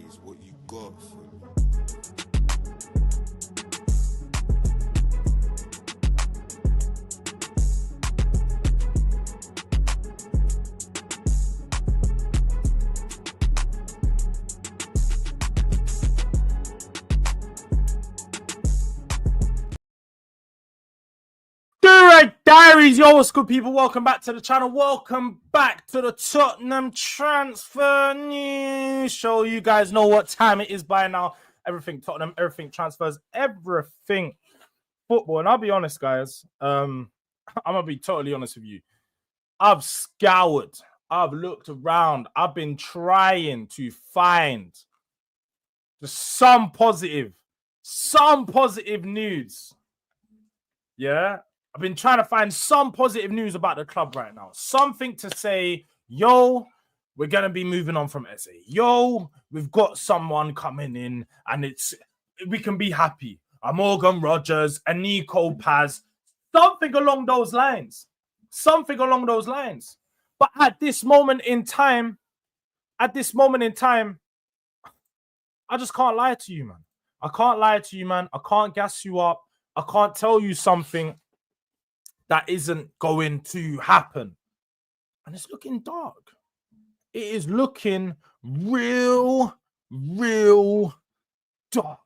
is what you got for me. Durag Diaries, yo, what's good, people? Welcome back to the channel. Welcome back to the Tottenham transfer news show. You guys know what time it is by now. Everything Tottenham, everything transfers, everything football. And I'll be honest, guys. I'm gonna be totally honest with you. I've scoured, I've looked around, I've been trying to find just some positive news. Yeah. I've been trying to find some positive news about the club right now. Something to say, yo, we're going to be moving on from Eze. Yo, we've got someone coming in and we can be happy. A Morgan Rogers, a Nico Paz, something along those lines. But at this moment in time, I just can't lie to you, man. I can't gas you up. I can't tell you something that isn't going to happen. And it's looking dark. It is looking real dark.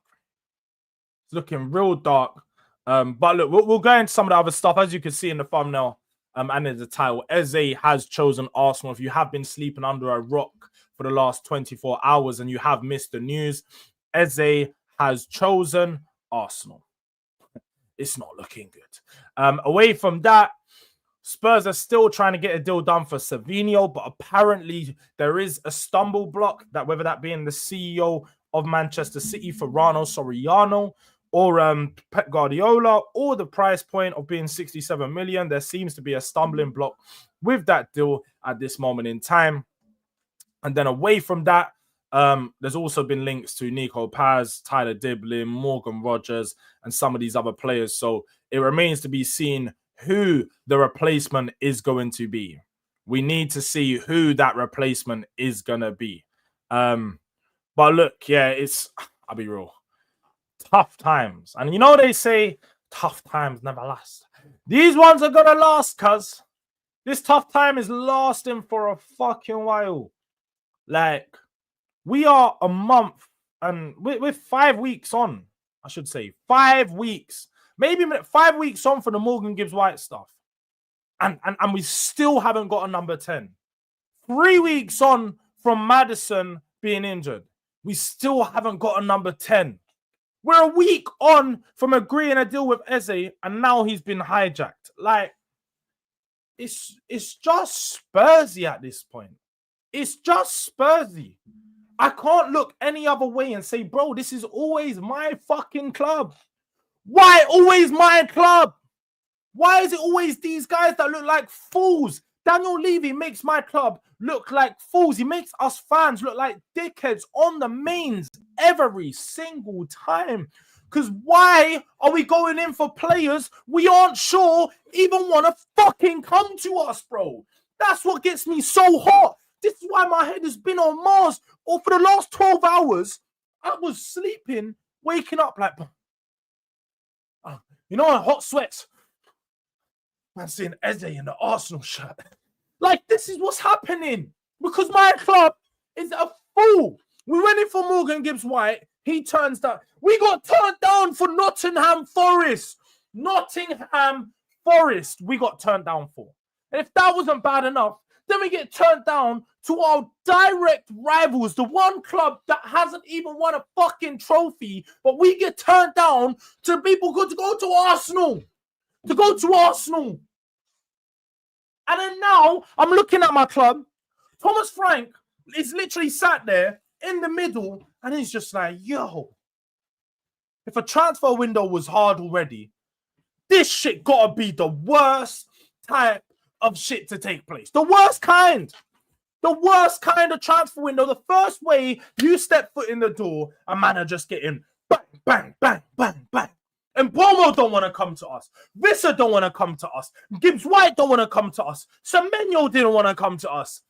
It's looking real dark. But look, we'll go into some of the other stuff. As you can see in the thumbnail and in the title, Eze has chosen Arsenal. If you have been sleeping under a rock for the last 24 hours and you have missed the news, Eze has chosen Arsenal. It's not looking good. Away from that, Spurs are still trying to get a deal done for Savinho, but apparently there is a stumble block, that whether that being the CEO of Manchester City, Ferrano Soriano, or Pep Guardiola, or the price point of being 67 million. There seems to be a stumbling block with that deal at this moment in time. And then away from that, there's also been links to Nico Paz, Tyler Diblin, Morgan Rogers, and some of these other players. So it remains to be seen who the replacement is going to be. We need to see who that replacement is going to be. But look, yeah, I'll be real. Tough times. And you know they say tough times never last. These ones are going to last, cuz. This tough time is lasting for a fucking while. Like, we are a month and we're 5 weeks on, I should say. 5 weeks. Maybe 5 weeks on for the Morgan Gibbs-White stuff. And we still haven't got a number 10. 3 weeks on from Maddison being injured. We still haven't got a number 10. We're a week on from agreeing a deal with Eze, and now he's been hijacked. Like, it's just Spursy at this point. It's just Spursy. I can't look any other way and say, bro, this is always my fucking club. Why always my club? Why is it always these guys that look like fools? Daniel Levy makes my club look like fools. He makes us fans look like dickheads on the mains every single time. Because why are we going in for players we aren't sure even want to fucking come to us, bro? That's what gets me so hot. This is why my head has been on Mars. Or for the last 12 hours, I was sleeping, waking up like, you know, hot sweats. Man, seeing Eze in the Arsenal shirt. Like, this is what's happening. Because my club is a fool. We went in for Morgan Gibbs-White. He turns down. We got turned down for Nottingham Forest. Nottingham Forest we got turned down for. And if that wasn't bad enough, then we get turned down to our direct rivals, the one club that hasn't even won a fucking trophy, but we get turned down to people who to go to Arsenal. And then now I'm looking at my club. Thomas Frank is literally sat there in the middle, and he's just like, yo, if a transfer window was hard already, this shit gotta be the worst type of shit to take place. The worst kind of transfer window. The first way you step foot in the door, a man are just getting bang, bang, bang, bang, bang. And Bomo don't want to come to us. Visser don't want to come to us. Gibbs-White don't want to come to us. Semenyo didn't want to come to us.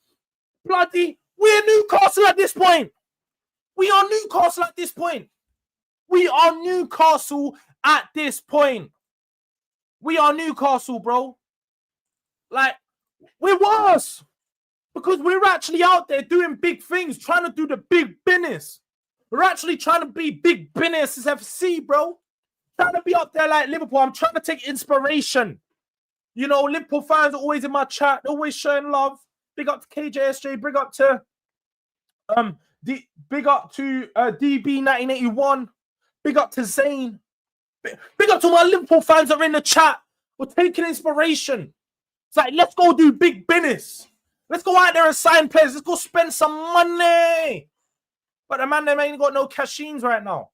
Bloody, we're Newcastle at this point. We are Newcastle at this point. We are Newcastle at this point. We are Newcastle, bro. Like, we're worse. Because we're actually out there doing big things, trying to do the big business. We're actually trying to be big business as FC, bro. Trying to be up there like Liverpool. I'm trying to take inspiration. You know, Liverpool fans are always in my chat, always showing love. Big up to KJSJ, big up to DB1981, big up to Zane, big up to my Liverpool fans that are in the chat. We're taking inspiration. It's like, let's go do big business. Let's go out there and sign players. Let's go spend some money. But the man, they ain't got no cashines right now.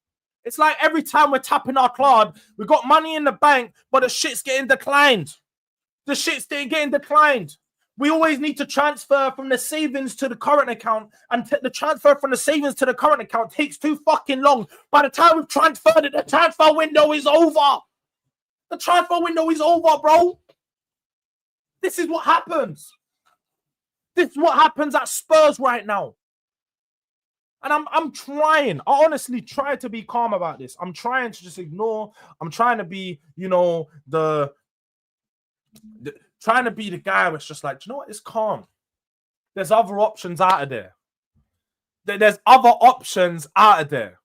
It's like every time we're tapping our card, we got money in the bank, but the shit's getting declined. The shit's getting declined. We always need to transfer from the savings to the current account, and the transfer from the savings to the current account takes too fucking long. By the time we've transferred it, the transfer window is over. The transfer window is over, bro. This is what happens. This is what happens at Spurs right now. And I'm trying. I honestly try to be calm about this. I'm trying to just ignore. I'm trying to be, you know, trying to be the guy that's just like, do you know what? It's calm. There's other options out of there. There's other options out of there.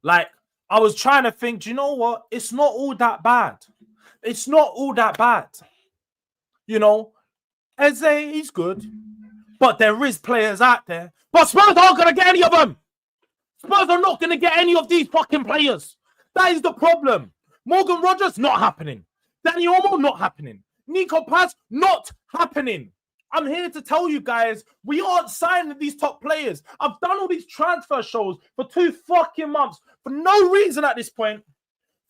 Like, I was trying to think, do you know what? It's not all that bad. It's not all that bad. You know, Eze, he's good. But there is players out there. But Spurs aren't going to get any of them. Spurs are not going to get any of these fucking players. That is the problem. Morgan Rogers, not happening. Danny Olmo, not happening. Nico Paz, not happening. I'm here to tell you guys, we aren't signing these top players. I've done all these transfer shows for 2 fucking months for no reason at this point.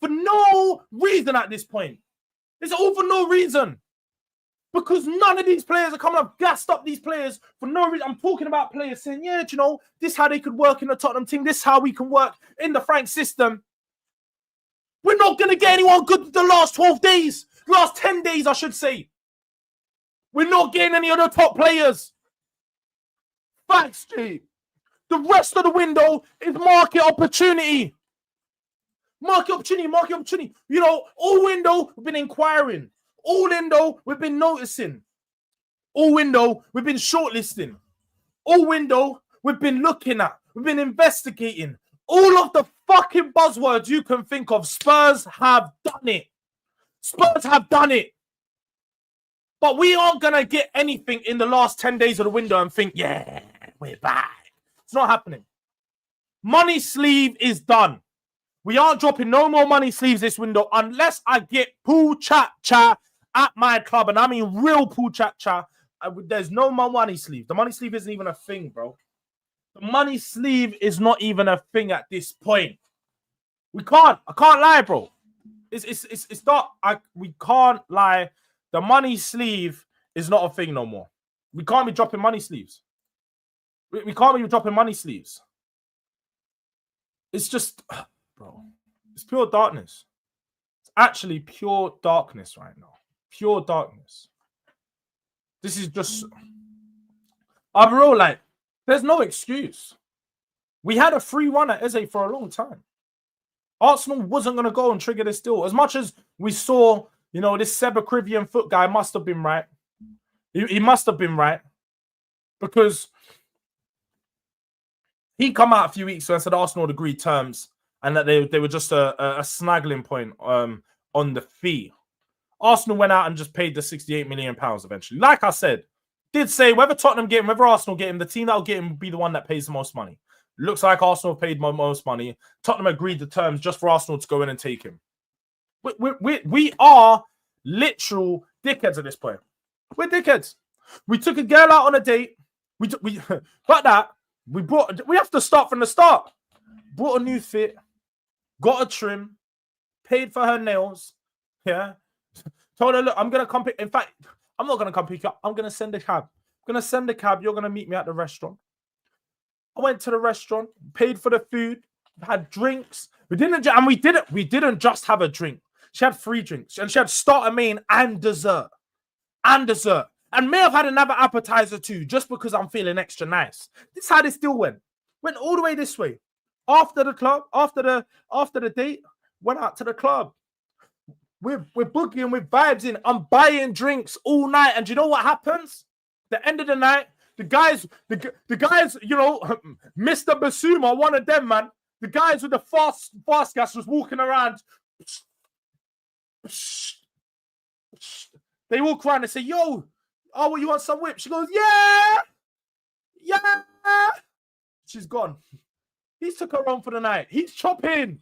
For no reason at this point. It's all for no reason. Because none of these players are coming up, gassed up these players for no reason. I'm talking about players saying, yeah, do you know, this is how they could work in the Tottenham team. This is how we can work in the Frank system. We're not going to get anyone good the last 12 days. Last 10 days, I should say. We're not getting any of the top players. Facts, G. The rest of the window is market opportunity. Market opportunity. You know, all window, we've been inquiring. All window, we've been noticing. All window, we've been shortlisting. All window, we've been looking at. We've been investigating. All of the fucking buzzwords you can think of, Spurs have done it. Spurs have done it. But we aren't going to get anything in the last 10 days of the window and think, yeah, we're back. It's not happening. Money sleeve is done. We aren't dropping no more money sleeves this window unless I get pool chat at my club. And I mean real pool chat. There's no more money sleeve. The money sleeve isn't even a thing, bro. The money sleeve is not even a thing at this point. I can't lie, bro. It's not. We can't lie. The money sleeve is not a thing no more. We can't be dropping money sleeves. We can't be dropping money sleeves. It's just, bro. It's pure darkness. It's actually pure darkness right now. Pure darkness. This is just. I'm real, like, there's no excuse. We had a 3-1 at Eze for a long time. Arsenal wasn't going to go and trigger this deal. As much as we saw, you know, this Sebacrivian foot guy must have been right. He must have been right. Because he come out a few weeks ago and said Arsenal had agreed terms and that they were just a snaggling point on the fee. Arsenal went out and just paid the £68 million eventually. Like I said, did say whether Tottenham get him, whether Arsenal get him, the team that will get him will be the one that pays the most money. Looks like Arsenal paid most money. Tottenham agreed the terms just for Arsenal to go in and take him. We are literal dickheads at this point. We're dickheads. We took a girl out on a date. We have to start from the start. Bought a new fit, got a trim, paid for her nails. Yeah. Told her, look, I'm gonna come pick. In fact, I'm not gonna come pick you up. I'm gonna send a cab. I'm gonna send a cab. You're gonna meet me at the restaurant. I went to the restaurant, paid for the food, had drinks. We didn't just have a drink. She had 3 drinks, and she had starter, main, and dessert. And may have had another appetizer too, just because I'm feeling extra nice. This is how this deal went. Went all the way this way. After the club, after the date, went out to the club. We're boogieing with vibes in. I'm buying drinks all night. And do you know what happens? The end of the night, the guys, you know, Mr. Basuma, one of them, man. The guys with the fast gas was walking around. They walk around and say, yo, oh, well, you want some whip? She goes, yeah. She's gone. He took her on for the night. He's chopping.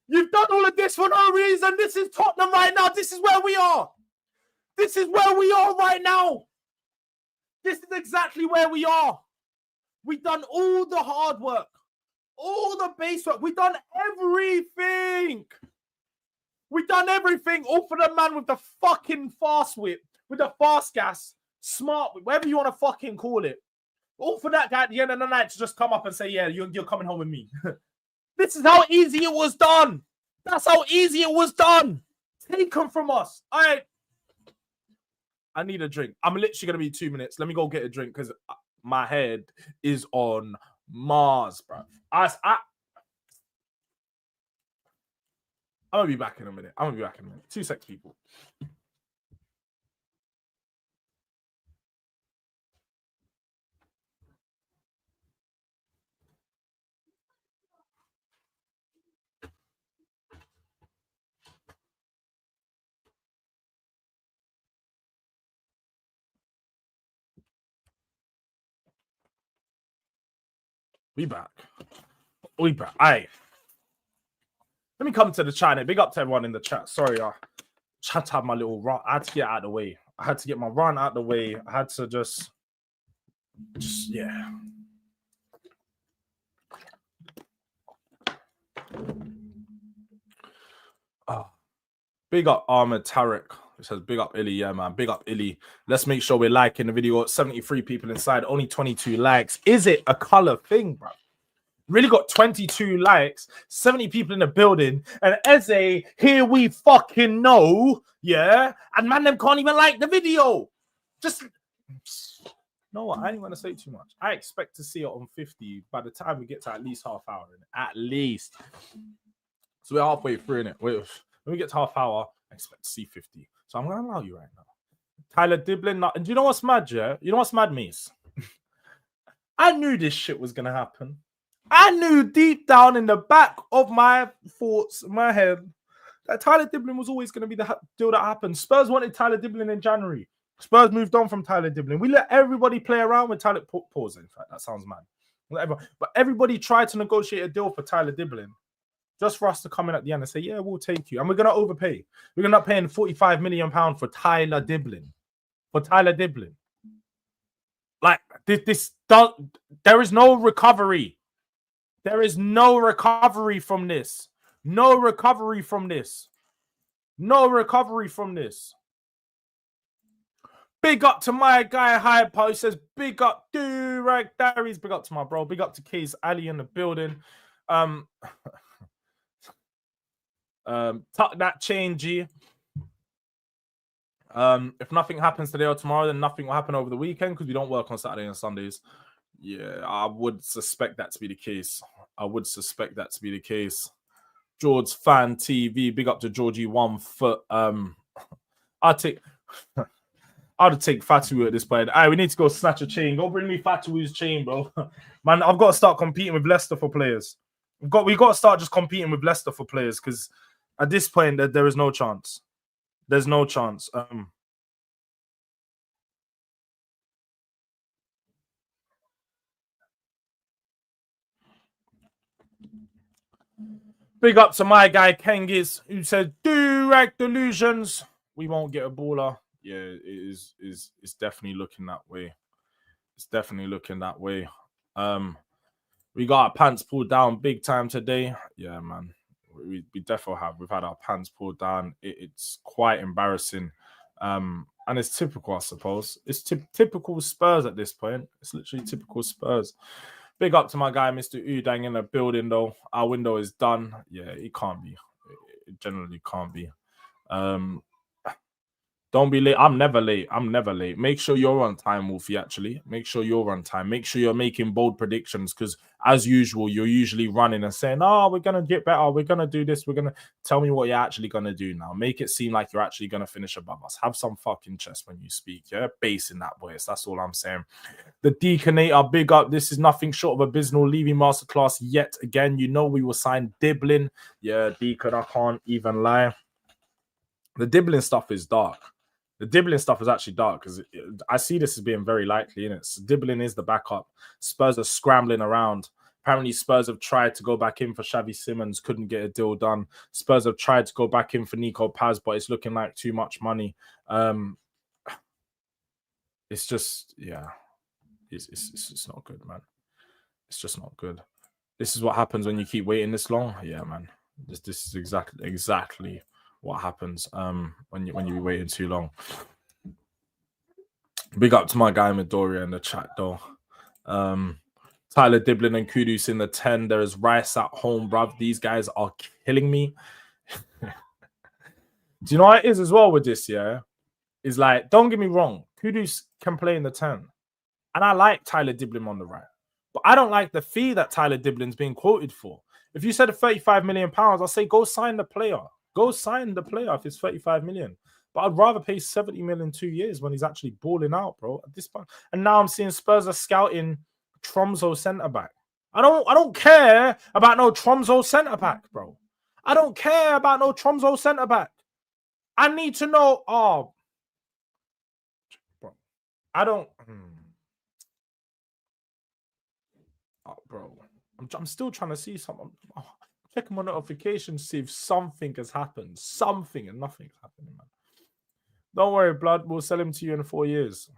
You've done all of this for no reason. This is Tottenham right now. This is where we are. This is where we are right now. This is exactly where we are. We've done all the hard work, all the base work. We've done everything. We've done everything. All for the man with the fucking fast whip, with the fast gas, smart whip, whatever you want to fucking call it. All for that guy at the end of the night to just come up and say, yeah, you're coming home with me. This is how easy it was done. That's how easy it was done. Taken from us. All right. I need a drink. I'm literally going to be 2 minutes. Let me go get a drink because my head is on Mars, bro. I'm going to be back in a minute. 2 seconds, people. We back. All right. Let me come to the chat. Big up to everyone in the chat. Sorry, I had to have my little run. I had to get out of the way. I had to get my run out of the way. I had to just yeah. Big up Ahmed Tarek. It says big up Illy. Yeah, man. Big up Illy. Let's make sure we're liking the video. 73 people inside, only 22 likes. Is it a color thing, bro? Really got 22 likes, 70 people in the building, and Eze, here we fucking know, yeah? And man, them can't even like the video. Just, no, I ain't going to say too much. I expect to see it on 50 by the time we get to at least half hour in it. At least. So we're halfway through in it. When we get to half hour, I expect to see 50. So I'm going to allow you right now. Tyler Diblin, and do you know what's mad, yeah? You know what's mad, Mies? I knew this shit was going to happen. I knew deep down in the back of my thoughts, my head, that Tyler Diblin was always going to be the deal that happened. Spurs wanted Tyler Diblin in January. Spurs moved on from Tyler Diblin. We let everybody play around with Tyler. Pause, in fact, that sounds mad. But everybody tried to negotiate a deal for Tyler Diblin just for us to come in at the end and say, yeah, we'll take you. And we're going to overpay. We're going to pay £45 million for Tyler Diblin. Like, there is no recovery. There is no recovery from this. No recovery from this. Big up to my guy, Hypo. He says, big up, Durag Diaries. Big up to my bro. Big up to Keys Ali in the building. Tuck that chain, G. If nothing happens today or tomorrow, then nothing will happen over the weekend because we don't work on Saturday and Sundays. Yeah, I would suspect that to be the case. Jords Fan TV, big up to Georgie 1 foot. I'd take Fatu at this point. All right, we need to go snatch a chain. Go bring me Fatu's chain, bro. Man, I've got to start competing with Leicester for players. We got to start just competing with Leicester for players because at this point there is no chance. There's no chance. Big up to my guy Kengis, who said, Durag Delusions. We won't get a baller. Yeah, it's definitely looking that way. We got our pants pulled down big time today. Yeah, man. We definitely have. We've had our pants pulled down. It's quite embarrassing. And it's typical, I suppose. It's typical Spurs at this point. It's literally typical Spurs. Big up to my guy, Mr. Udang, in the building, though. Our window is done. Yeah, it can't be. It generally can't be. Don't be late. I'm never late. I'm never late. Make sure you're on time, Wolfie, actually. Make sure you're on time. Make sure you're making bold predictions because, as usual, you're usually running and saying, oh, we're going to get better. We're going to do this. We're going to tell me what you're actually going to do now. Make it seem like you're actually going to finish above us. Have some fucking chest when you speak. Yeah, bass in that voice. That's all I'm saying. The Deaconator, big up. This is nothing short of abysmal leaving masterclass yet again. You know we will sign Diblin. Yeah, Deacon, I can't even lie. The Diblin stuff is dark. The Diblin stuff is actually dark because I see this as being very likely, innit? So Diblin is the backup. Spurs are scrambling around. Apparently, Spurs have tried to go back in for Xavi Simons, couldn't get a deal done. Spurs have tried to go back in for Nico Paz, but it's looking like too much money. It's just, yeah, it's not good, man. It's just not good. This is what happens when you keep waiting this long. Yeah, man. This is exactly what happens when you be waiting too long. Big up to my guy Midoriya in the chat though. Tyler Diblin and Kudus in the 10. There is Rice at home, bruv. These guys are killing me. Do you know what it is as well with this, yeah? Is like, don't get me wrong, Kudus can play in the 10. And I like Tyler Diblin on the right. But I don't like the fee that Tyler Diblin's being quoted for. If you said 35 million pounds, I'll say go sign the player. Go sign the player if it's 35 million. But I'd rather pay 70 million in 2 years when he's actually balling out, bro. At this point. And now I'm seeing Spurs are scouting Tromso centre-back. I don't care about no Tromso centre-back, bro. I don't care about no Tromso centre-back. I need to know, bro. I don't... bro. I'm still trying to see something. Checking my notifications, see if something has happened. Something and nothing's happening, man. Don't worry, blood. We'll sell him to you in 4 years.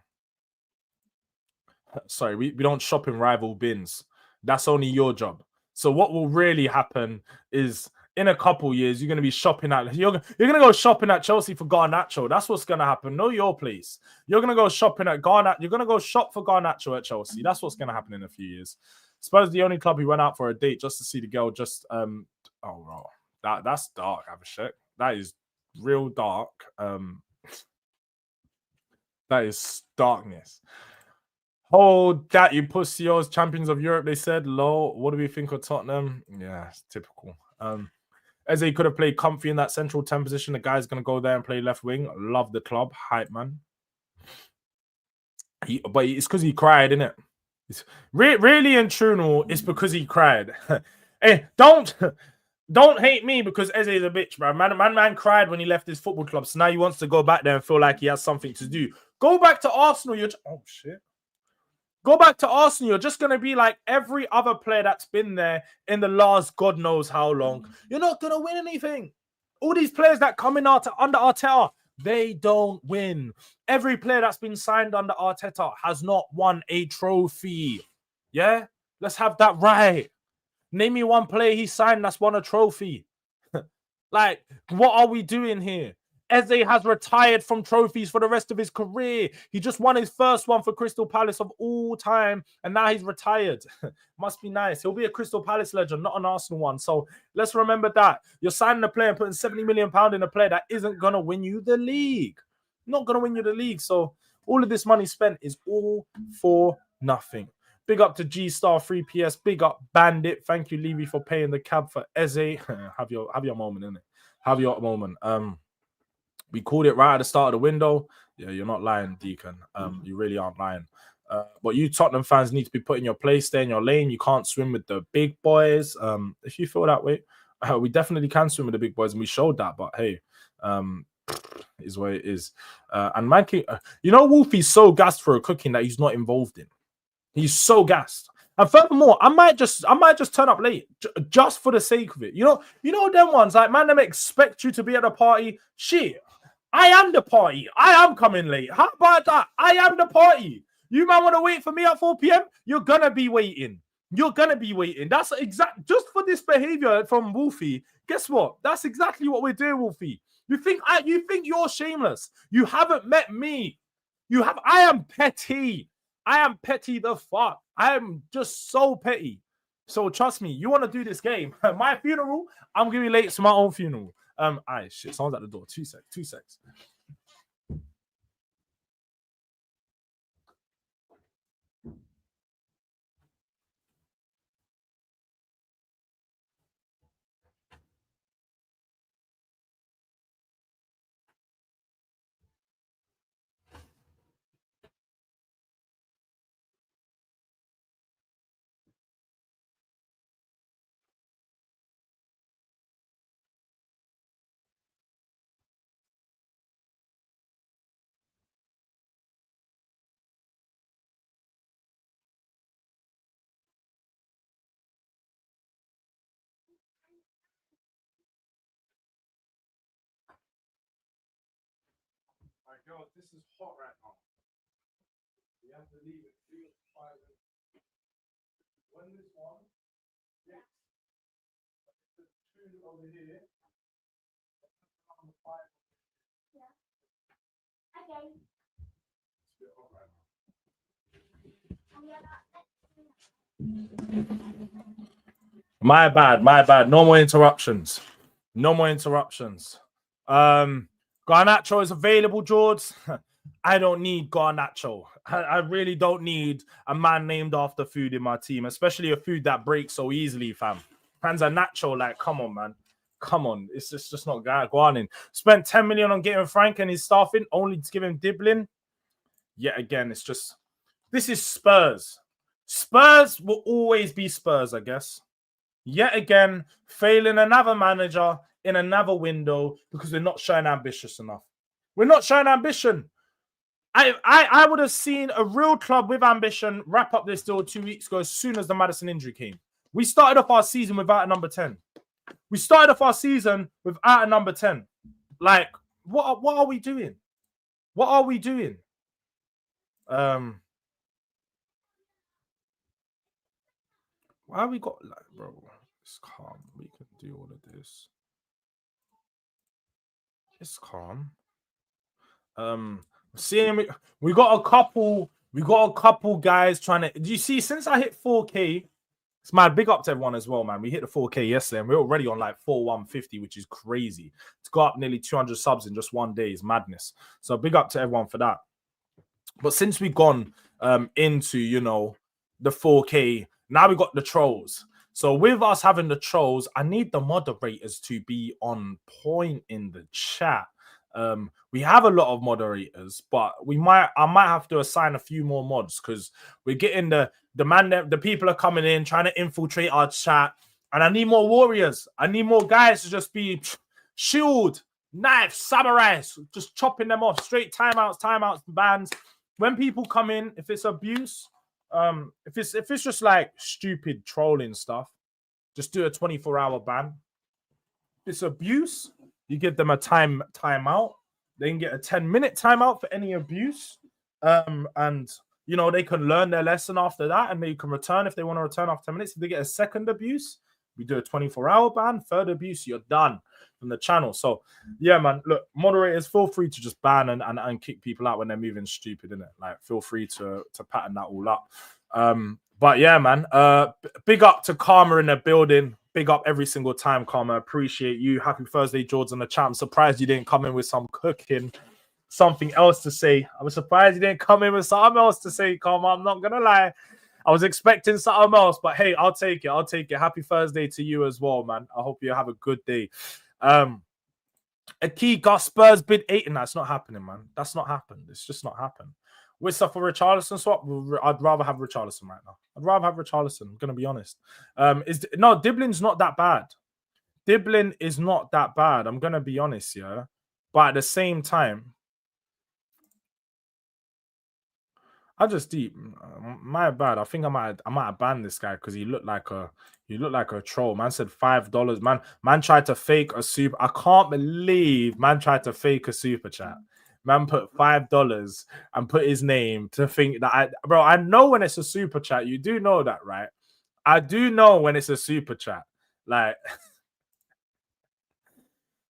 Sorry, we don't shop in rival bins. That's only your job. So what will really happen is in a couple years, you're going to be shopping at... You're going to go shopping at Chelsea for Garnacho. That's what's going to happen. Know your place. You're going to go shopping at Garnacho. You're going to go shop for Garnacho at Chelsea. That's what's going to happen in a few years. Spurs the only club who went out for a date just to see the girl just... oh, bro. That's dark, Abhishek. That is real dark. That is darkness. Hold that, you pussios. Champions of Europe, they said. Low. What do we think of Tottenham? Yeah, it's typical. Eze could have played comfy in that central 10 position. The guy's going to go there and play left wing. Love the club. Hype, man. But it's because he cried, innit? It's really and true, it's because he cried. Hey, don't hate me because Eze is a bitch, bro. Man cried when he left his football club. So now he wants to go back there and feel like he has something to do. Go back to Arsenal. Oh, shit. Go back to Arsenal. You're just going to be like every other player that's been there in the last God knows how long. You're not going to win anything. All these players that come in under Arteta, they don't win. Every player that's been signed under Arteta has not won a trophy. Yeah? Let's have that right. Name me one player he signed that's won a trophy. Like, what are we doing here? Eze has retired from trophies for the rest of his career. He just won his first one for Crystal Palace of all time, and now he's retired. Must be nice. He'll be a Crystal Palace legend, not an Arsenal one. So let's remember that. You're signing a player and putting £70 million in a player that isn't going to win you the league. Not going to win you the league. So all of this money spent is all for nothing. Big up to G-Star 3PS. Big up Bandit. Thank you, Levy, for paying the cab for Eze. Have your moment, innit? Have your moment. We called it right at the start of the window. Yeah, you're not lying, Deacon. You really aren't lying. But you Tottenham fans need to be put in your place, stay in your lane. You can't swim with the big boys. If you feel that way, we definitely can swim with the big boys, and we showed that. But hey, is what it is. And Mikey, Wolfie's so gassed for a cooking that he's not involved in. He's so gassed. And furthermore, I might just turn up late just for the sake of it. You know them ones like, man, them expect you to be at a party. Shit, I am the party. I am coming late. How about that? I am the party. You man want to wait for me at 4 p.m.? You're gonna be waiting. You're gonna be waiting. That's exact just for this behavior from Wolfie. Guess what? That's exactly what we're doing, Wolfie. You think you're shameless? You haven't met me. I am petty. I am petty the fuck. I am just so petty. So trust me, you want to do this game. My funeral, I'm gonna be late to my own funeral. Shit, someone's at the door. Two secs. Yo, this is hot right now. We have to leave it 3 or 5 minutes. When this one, yes. The 2 over here. Okay. It's a bit hot right now. My bad. No more interruptions. Garnacho is available, Jords. I don't need Garnacho. I really don't need a man named after food in my team, especially a food that breaks so easily, fam. Panza Nacho, like, come on, man. Come on. It's just not going in. Spent 10 million on getting Frank and his staff in, only to give him Diblin. Yet again, it's just... This is Spurs. Spurs will always be Spurs, I guess. Yet again, failing another manager in another window because we're not showing ambitious enough. We're not showing ambition. I would have seen a real club with ambition wrap up this deal 2 weeks ago as soon as the Maddison injury came. We started off our season without a number 10. Like, what are we doing? What are we doing? Why we got like, bro? It's calm. We can do all of this. It's calm. Seeing we got a couple guys trying to. Do you see? Since I hit 4K, it's mad. Big up to everyone as well, man. We hit the 4K yesterday, and we're already on like 4150, which is crazy. To go up nearly 200 subs in just one day is madness. So big up to everyone for that. But since we've gone into the 4K, now we got the trolls. So with us having the trolls, I need the moderators to be on point in the chat. We have a lot of moderators, but I might have to assign a few more mods because we're getting the people are coming in trying to infiltrate our chat, and I need more warriors. I need more guys to just be shield, knife, samurais, just chopping them off. Straight timeouts, bans. When people come in, if it's abuse, if it's just like stupid trolling stuff, just do a 24-hour ban. If it's abuse, you give them a timeout. They can get a 10-minute timeout for any abuse. And they can learn their lesson after that, and they can return if they want to return after 10 minutes. If they get a second abuse, we do a 24-hour ban. Third abuse, you're done from the channel. So yeah, man, look, moderators, feel free to just ban and kick people out when they're moving stupid, innit? Like, feel free to pattern that all up. But yeah, man, big up to Karma in the building. Big up every single time, Karma. Appreciate you. Happy Thursday, Jords on the chat. I'm surprised you didn't come in with some cooking, something else to say. I was surprised you didn't come in with something else to say, Karma. I'm not gonna lie. I was expecting something else, but hey, I'll take it. Happy Thursday to you as well, man. I hope you have a good day. A key Gus Spurs bid 8, and that's not happening, man. That's not happened. It's just not happened. With stuff for Richarlison swap, I'd rather have Richarlison right now. I'm gonna be honest. Diblin's not that bad. Diblin is not that bad. I'm gonna be honest, yeah. But at the same time, I just deep. My bad. I think I might have banned this guy because he looked like a troll. Man said $5. Man tried to fake a super. I can't believe man tried to fake a super chat. Man put $5 and put his name to think that I know when it's a super chat. You do know that, right? I do know when it's a super chat. Like,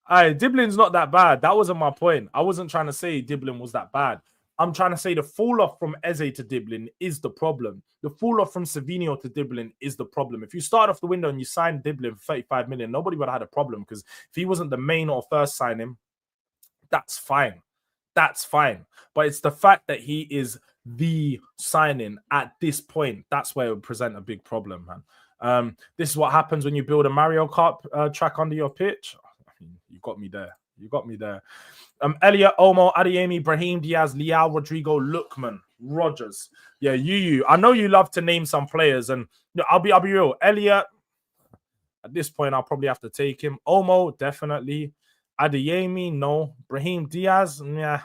Diblin's not that bad. That wasn't my point. I wasn't trying to say Diblin was that bad. I'm trying to say the fall off from Eze to Diblin is the problem. The fall off from Savinho to Diblin is the problem. If you start off the window and you sign Diblin for 35 million, nobody would have had a problem because if he wasn't the main or first signing, that's fine. That's fine. But it's the fact that he is the signing at this point. That's where it would present a big problem, man. This is what happens when you build a Mario Kart track under your pitch. I mean, you got me there. Elliot, Omo, Adeyemi, Brahim Diaz, Leao, Rodrigo, Lookman, Rogers. Yeah, you. I know you love to name some players, and I'll be real. Elliot, at this point, I'll probably have to take him. Omo, definitely. Adeyemi, no. Brahim Diaz, yeah.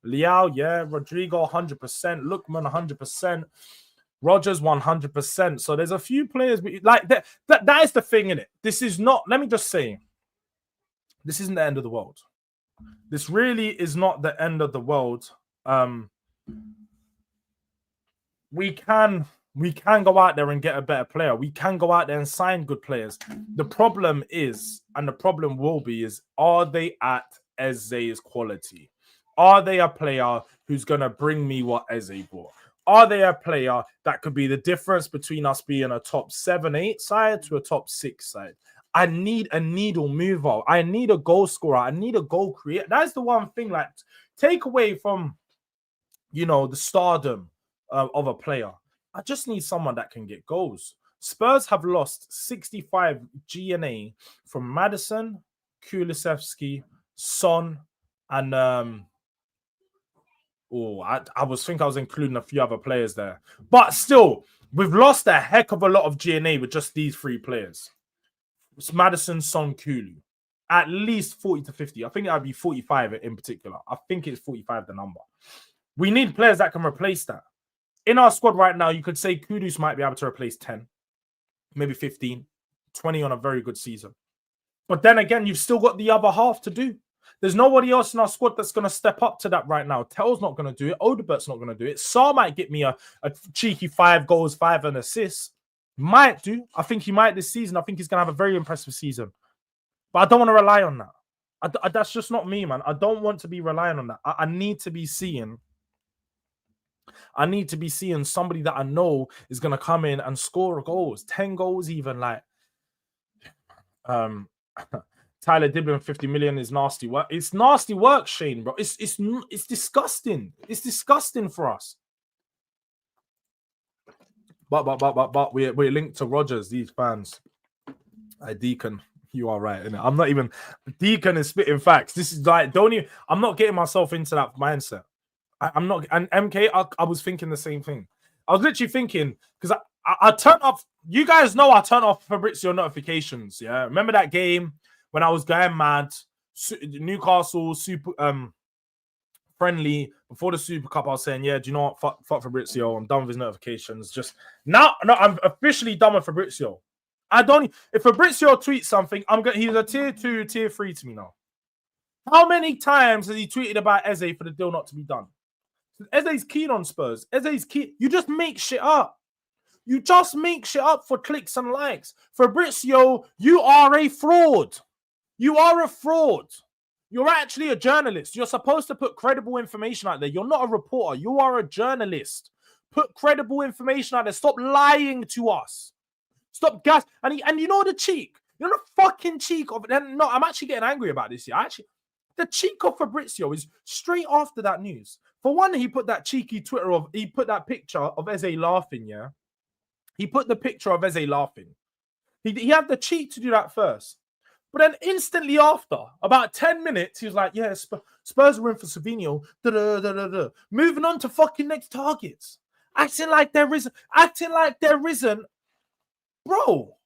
Leao, yeah. Rodrigo, 100%. Lookman, 100%. Rogers, 100%. So there's a few players like that. That is the thing, innit? This is not. Let me just say, this isn't the end of the world. This really is not the end of the world. We can go out there and get a better player. We can go out there and sign good players. The problem is, and the problem will be, is are they at Eze's quality? Are they a player who's going to bring me what Eze brought? Are they a player that could be the difference between us being a top 7-8 side to a top 6 side? I need a needle mover. I need a goal scorer. I need a goal creator. That's the one thing, like, take away from, the stardom of a player. I just need someone that can get goals. Spurs have lost 65 GNA from Madison, Kulusevski, Son, and I was including a few other players there. But still, we've lost a heck of a lot of GNA with just these 3 players. It's Madison, Son, Kulu. At least 40 to 50. I think that would be 45 in particular. I think it's 45 the number. We need players that can replace that. In our squad right now, you could say Kudus might be able to replace 10, maybe 15, 20 on a very good season. But then again, you've still got the other half to do. There's nobody else in our squad that's going to step up to that right now. Tell's not going to do it. Odebert's not going to do it. Saar might get me a cheeky 5 goals, 5 and assists. Might do. I think he might this season. I think he's going to have a very impressive season. But I don't want to rely on that. That's just not me, man. I don't want to be relying on that. I need to be seeing somebody that I know is going to come in and score goals, 10 goals even. Like, Tyler Dibblin, 50 million is nasty work. It's nasty work, Shane, bro. It's disgusting. It's disgusting for us. But we're linked to Rodgers, these fans. Deacon, you are right, innit? I'm not even... Deacon is spitting facts. This is like... I'm not getting myself into that mindset. I'm not... And MK, I was thinking the same thing. I was literally thinking... Because I turned off... You guys know I turned off Fabrizio notifications, yeah? Remember that game when I was going mad? Newcastle, super... friendly before the Super Cup. I was saying, yeah, do you know what? Fuck Fabrizio. I'm done with his notifications. Just now, no, I'm officially done with Fabrizio. If Fabrizio tweets something, he's a tier 2, tier 3 to me now. How many times has he tweeted about Eze for the deal not to be done? Eze's keen on Spurs. Eze's keen. You just make shit up. You just make shit up for clicks and likes. Fabrizio, you are a fraud. You are a fraud. You're actually a journalist. You're supposed to put credible information out there. You're not a reporter. You are a journalist. Put credible information out there. Stop lying to us. Stop gas. And you know the cheek. You know the fucking cheek of it. No, I'm actually getting angry about this here. The cheek of Fabrizio is straight after that news. For one, he put that cheeky he put that picture of Eze laughing, yeah? He put the picture of Eze laughing. He had the cheek to do that first. But then instantly after, about 10 minutes, he was like, yeah, Spurs are in for Savinho. Moving on to fucking next targets. Acting like there isn't. Bro.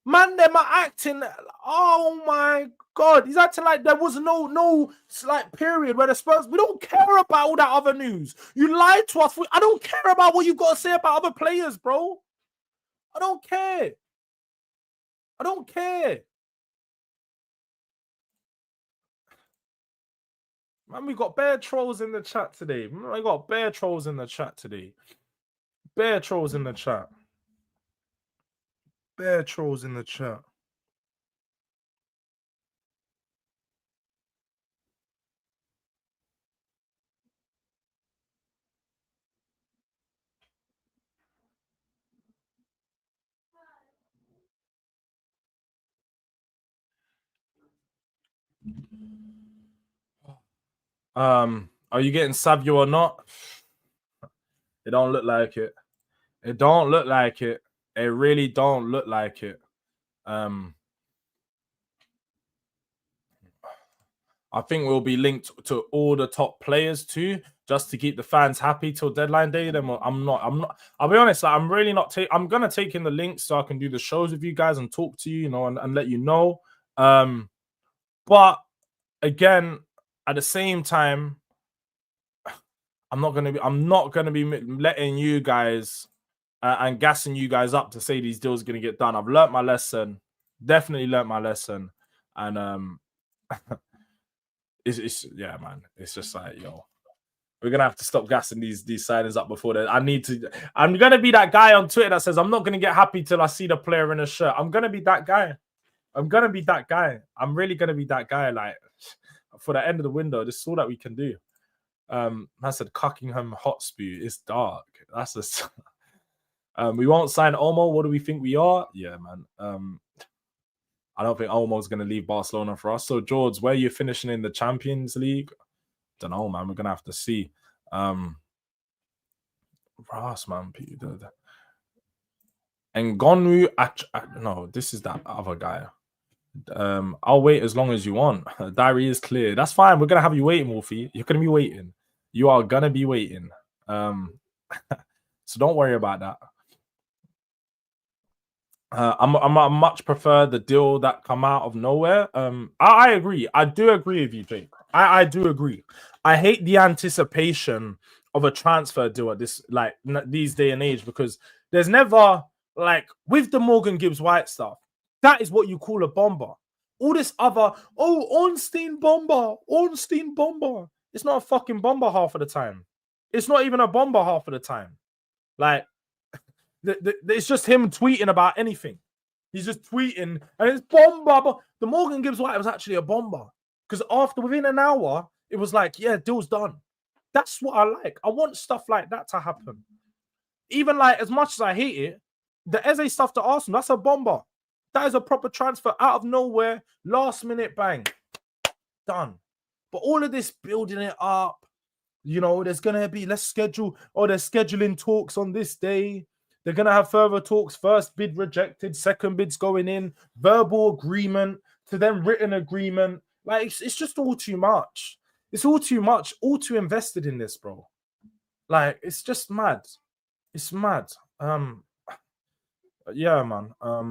Man, them are acting. Oh my God. He's acting like there was no like period where the Spurs. We don't care about all that other news. You lied to us. I don't care about what you've got to say about other players, bro. I don't care. Man, we got bare trolls in the chat today. Bare trolls in the chat. Are you getting Savio or not? It don't look like it. It don't look like it. It really don't look like it. I think we'll be linked to all the top players too, just to keep the fans happy till deadline day. Then I'm not. I'll be honest. Like, I'm really not. I'm gonna take in the links so I can do the shows with you guys and talk to you, and let you know. But again, at the same time, I'm not gonna be letting you guys and gassing you guys up to say these deals are gonna get done. I've learnt my lesson. Definitely learnt my lesson. And it's yeah, man. It's just like, yo, we're gonna have to stop gassing these signings up before that. I'm gonna be that guy on Twitter that says I'm not gonna get happy till I see the player in a shirt. I'm gonna be that guy. I'm really gonna be that guy. Like, for the end of the window, this is all that we can do. I said Cockingham Hotspur. It's dark. That's just we won't sign Olmo. What do we think we are? Yeah, man. I don't think Olmo's gonna leave Barcelona for us. So, Jords, where are you finishing in the Champions League? Don't know, man. We're gonna have to see. Ross, man. Ngonu, no, this is that other guy. I'll wait as long as you want. Diary is clear. That's fine. We're gonna have you waiting, Wolfie. You're gonna be waiting. You are gonna be waiting. So don't worry about that. I much prefer the deal that come out of nowhere. I agree. I do agree with you, Jake. I do agree. I hate the anticipation of a transfer deal at this, like, these day and age, because there's never, like, with the Morgan Gibbs White stuff, that is what you call a bomber. All this other, Ornstein bomber. It's not a fucking bomber half of the time. It's not even a bomber half of the time. Like, it's just him tweeting about anything. He's just tweeting, and it's bomber. The Morgan Gibbs White was actually a bomber, because within an hour, it was like, yeah, deal's done. That's what I like. I want stuff like that to happen. Even, like, as much as I hate it, the Eze stuff to Arsenal, that's a bomber. That is a proper transfer out of nowhere, last minute, bang, done. But all of this building it up, you know, there's gonna be, they're scheduling talks on this day. They're going to have further talks. First bid rejected, second bid's going in, verbal agreement to then written agreement. Like, it's just all too much. It's all too much, all too invested in this, bro. Like, it's just mad. It's mad. Yeah, man. Let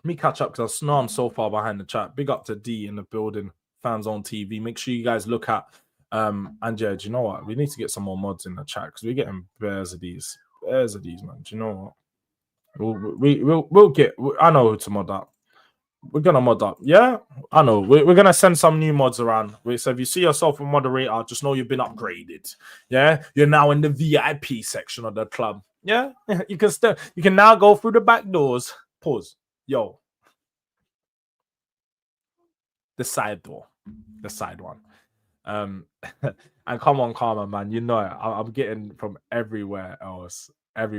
me catch up, because I know I'm so far behind the chat. Big up to D in the building, fans on TV. Make sure you guys look at and yeah, do you know what? We need to get some more mods in the chat, because we're getting bears of these. There's these, man. Do you know what? We'll get. I know who to mod up. We're gonna mod up. Yeah, I know. We're gonna send some new mods around. So if you see yourself a moderator, just know you've been upgraded. Yeah, you're now in the VIP section of the club. Yeah, you can now go through the back doors. Pause. Yo, the side door, the side one. And come on, Karma, man. You know it. I'm getting from everywhere else. If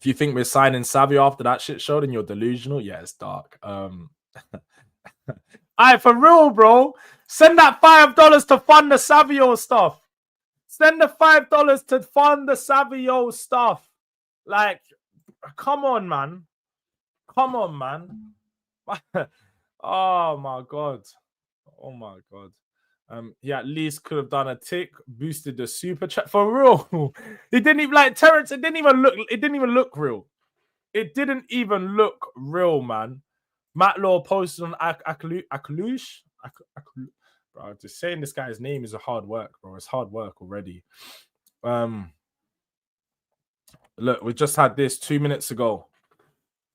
you think we're signing Savio after that shit show, then you're delusional. Yeah, it's dark. Alright, for real, bro. Send that $5 to fund the Savio stuff. Send the $5 to fund the Savio stuff. Like, come on, man. Oh my god. He at least could have done a tick, boosted the super chat for real. It didn't even, like, Terrence. It didn't even look real. It didn't even look real, man. Matt Law posted on Akalush. Bro, just saying this guy's name is a hard work, bro. It's hard work already. Look, we just had this 2 minutes ago.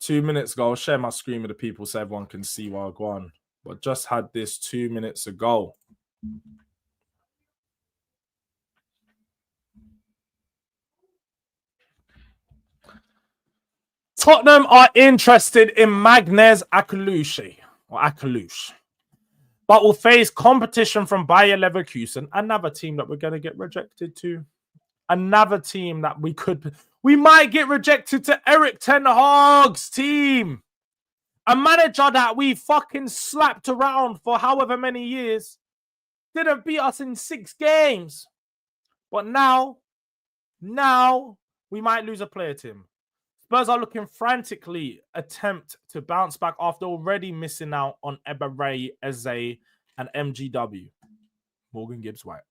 2 minutes ago. I'll share my screen with the people so everyone can see while I go on. But just had this 2 minutes ago. Tottenham are interested in Magnez Akalush, but will face competition from Bayer Leverkusen, another team that we're going to get rejected to. Another team that we might get rejected to Eric Ten Hag's team. A manager that we fucking slapped around for however many years. Didn't beat us in 6 games. But now we might lose a player to him. Spurs are looking frantically attempt to bounce back after already missing out on Ebere Eze and MGW. Morgan Gibbs White.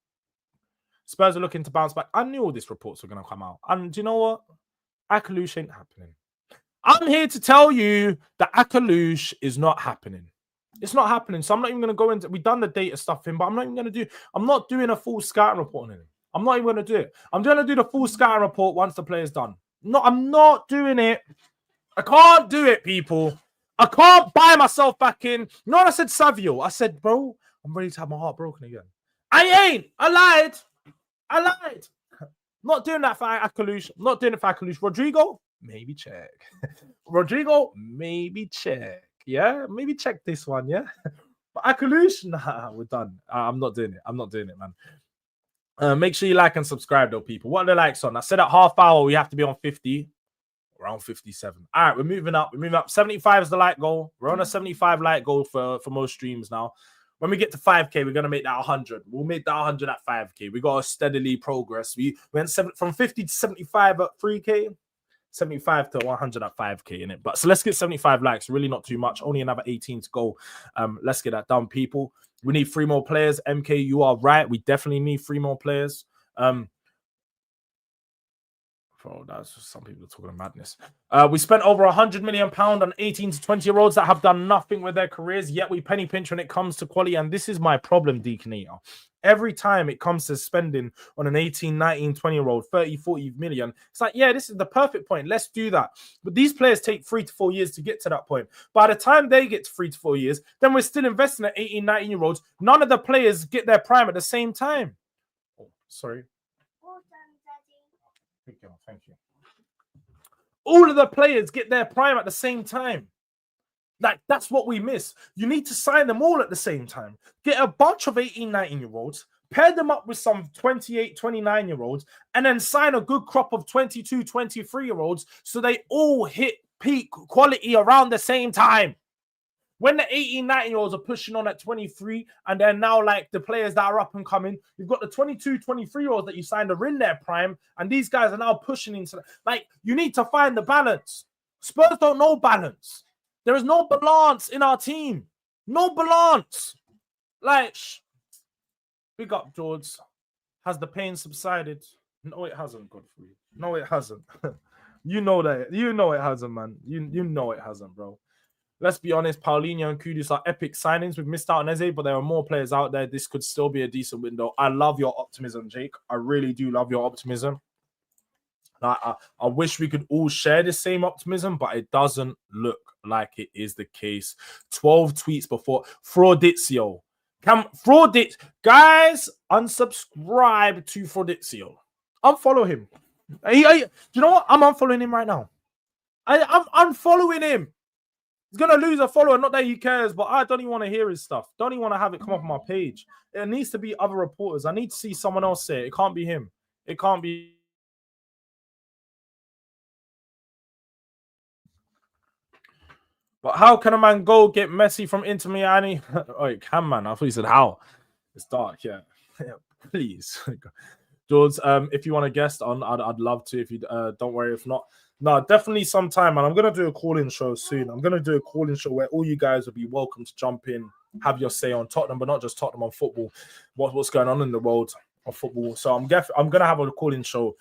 Spurs are looking to bounce back. I knew all these reports were going to come out. And do you know what? Akalush ain't happening. I'm here to tell you that Akalush is not happening. It's not happening. So I'm not even going to go into... We've done the data stuff in, but I'm not even going to do... I'm not doing a full scouting report on him. I'm not even going to do it. I'm going to do the full scouting report once the player's done. No, I'm not doing it. I can't do it, people. I can't buy myself back in. You know what I said, Savio? I said, bro, I'm ready to have my heart broken again. I ain't. I lied. I lied. Not doing that for Akalush. Not doing it for Akalush. Rodrigo, maybe check. Rodrigo, maybe check. Yeah, maybe check this one. Yeah, but Akalush, nah, we're done. I'm not doing it. I'm not doing it, man. Make sure you like and subscribe, though, people. What are the likes on? I said at half hour we have to be on 50. Around 57. All right, we're moving up. We're moving up. 75 is the like goal. We're on a 75 like goal for most streams now. When we get to 5K, we're going to make that 100. We'll make that 100 at 5K. We got to steadily progress. We went from 50 to 75 at 3K, 75 to 100 at 5K in it. But so let's get 75 likes. Really not too much. Only another 18 to go. Let's get that done, people. We need 3 more players. MK, you are right. We definitely need 3 more players. Bro, that's just some people are talking madness. We spent over £100 million on 18 to 20-year-olds that have done nothing with their careers, yet we penny pinch when it comes to quality. And this is my problem, Deaconito. Every time it comes to spending on an 18, 19, 20-year-old, 30, 40 million, it's like, yeah, this is the perfect point. Let's do that. But these players take 3 to 4 years to get to that point. By the time they get to 3 to 4 years, then we're still investing at 18, 19-year-olds. None of the players get their prime at the same time. Oh, sorry. Thank you. All of the players get their prime at the same time. Like, that's what we miss. You need to sign them all at the same time. Get a bunch of 18, 19-year-olds, pair them up with some 28, 29-year-olds, and then sign a good crop of 22, 23-year-olds so they all hit peak quality around the same time. When the 18, 19-year-olds are pushing on at 23, and they're now like the players that are up and coming, you've got the 22, 23-year-olds that you signed are in their prime, and these guys are now pushing into like, you need to find the balance. Spurs don't know balance. There is no balance in our team. No balance. Like, big up, Jords. Has the pain subsided? No, it hasn't, Godfrey. No, it hasn't. You know that. You know it hasn't, man. You know it hasn't, bro. Let's be honest, Paulinho and Kudus are epic signings. We've missed out on Eze, but there are more players out there. This could still be a decent window. I love your optimism, Jake. I really do love your optimism. I wish we could all share the same optimism, but it doesn't look like it is the case. 12 tweets before. Fraudizio. Guys, unsubscribe to Fraudizio. Unfollow him. Do you know what? I'm unfollowing him right now. I'm unfollowing him. He's going to lose a follower. Not that he cares, but I don't even want to hear his stuff. Don't even want to have it come up on my page. It needs to be other reporters. I need to see someone else say it. It can't be him. It can't be. But how can a man go get Messi from Inter Miami? Oh, it can, man. I thought you said how. It's dark, yeah. Please. Jords, if you want to guest on, I'd love to. If you don't worry, if not. No, definitely sometime, and I'm going to do a call-in show soon. I'm going to do a call-in show where all you guys will be welcome to jump in, have your say on Tottenham, but not just Tottenham, on football, what's going on in the world of football. So I'm going to have a call-in show.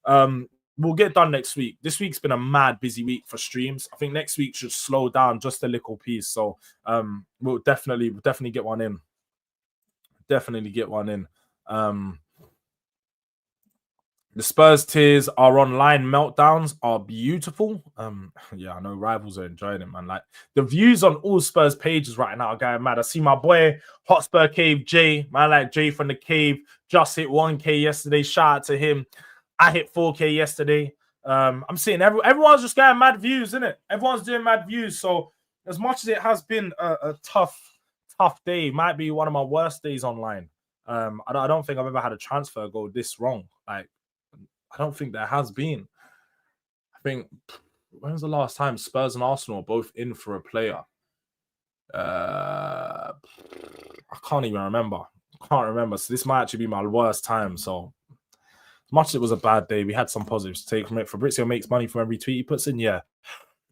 We'll get done next week. This week's been a mad busy week for streams. I think next week should slow down just a little piece. So we'll definitely get one in. Definitely get one in. The Spurs tiers are online. Meltdowns are beautiful. Yeah, I know rivals are enjoying it, man. Like, the views on all Spurs pages right now are going mad. I see my boy Hotspur Cave Jay, man, like Jay from the Cave, just hit 1K yesterday. Shout out to him. I hit 4K yesterday. I'm seeing everyone's just getting mad views, isn't it? Everyone's doing mad views. So as much as it has been a tough day, it might be one of my worst days online. I don't think I've ever had a transfer go this wrong. Like, I don't think there has been. I think, when was the last time Spurs and Arsenal were both in for a player? I can't even remember. So this might actually be my worst time. So as much as it was a bad day, we had some positives to take from it. Fabrizio makes money from every tweet he puts in. Yeah,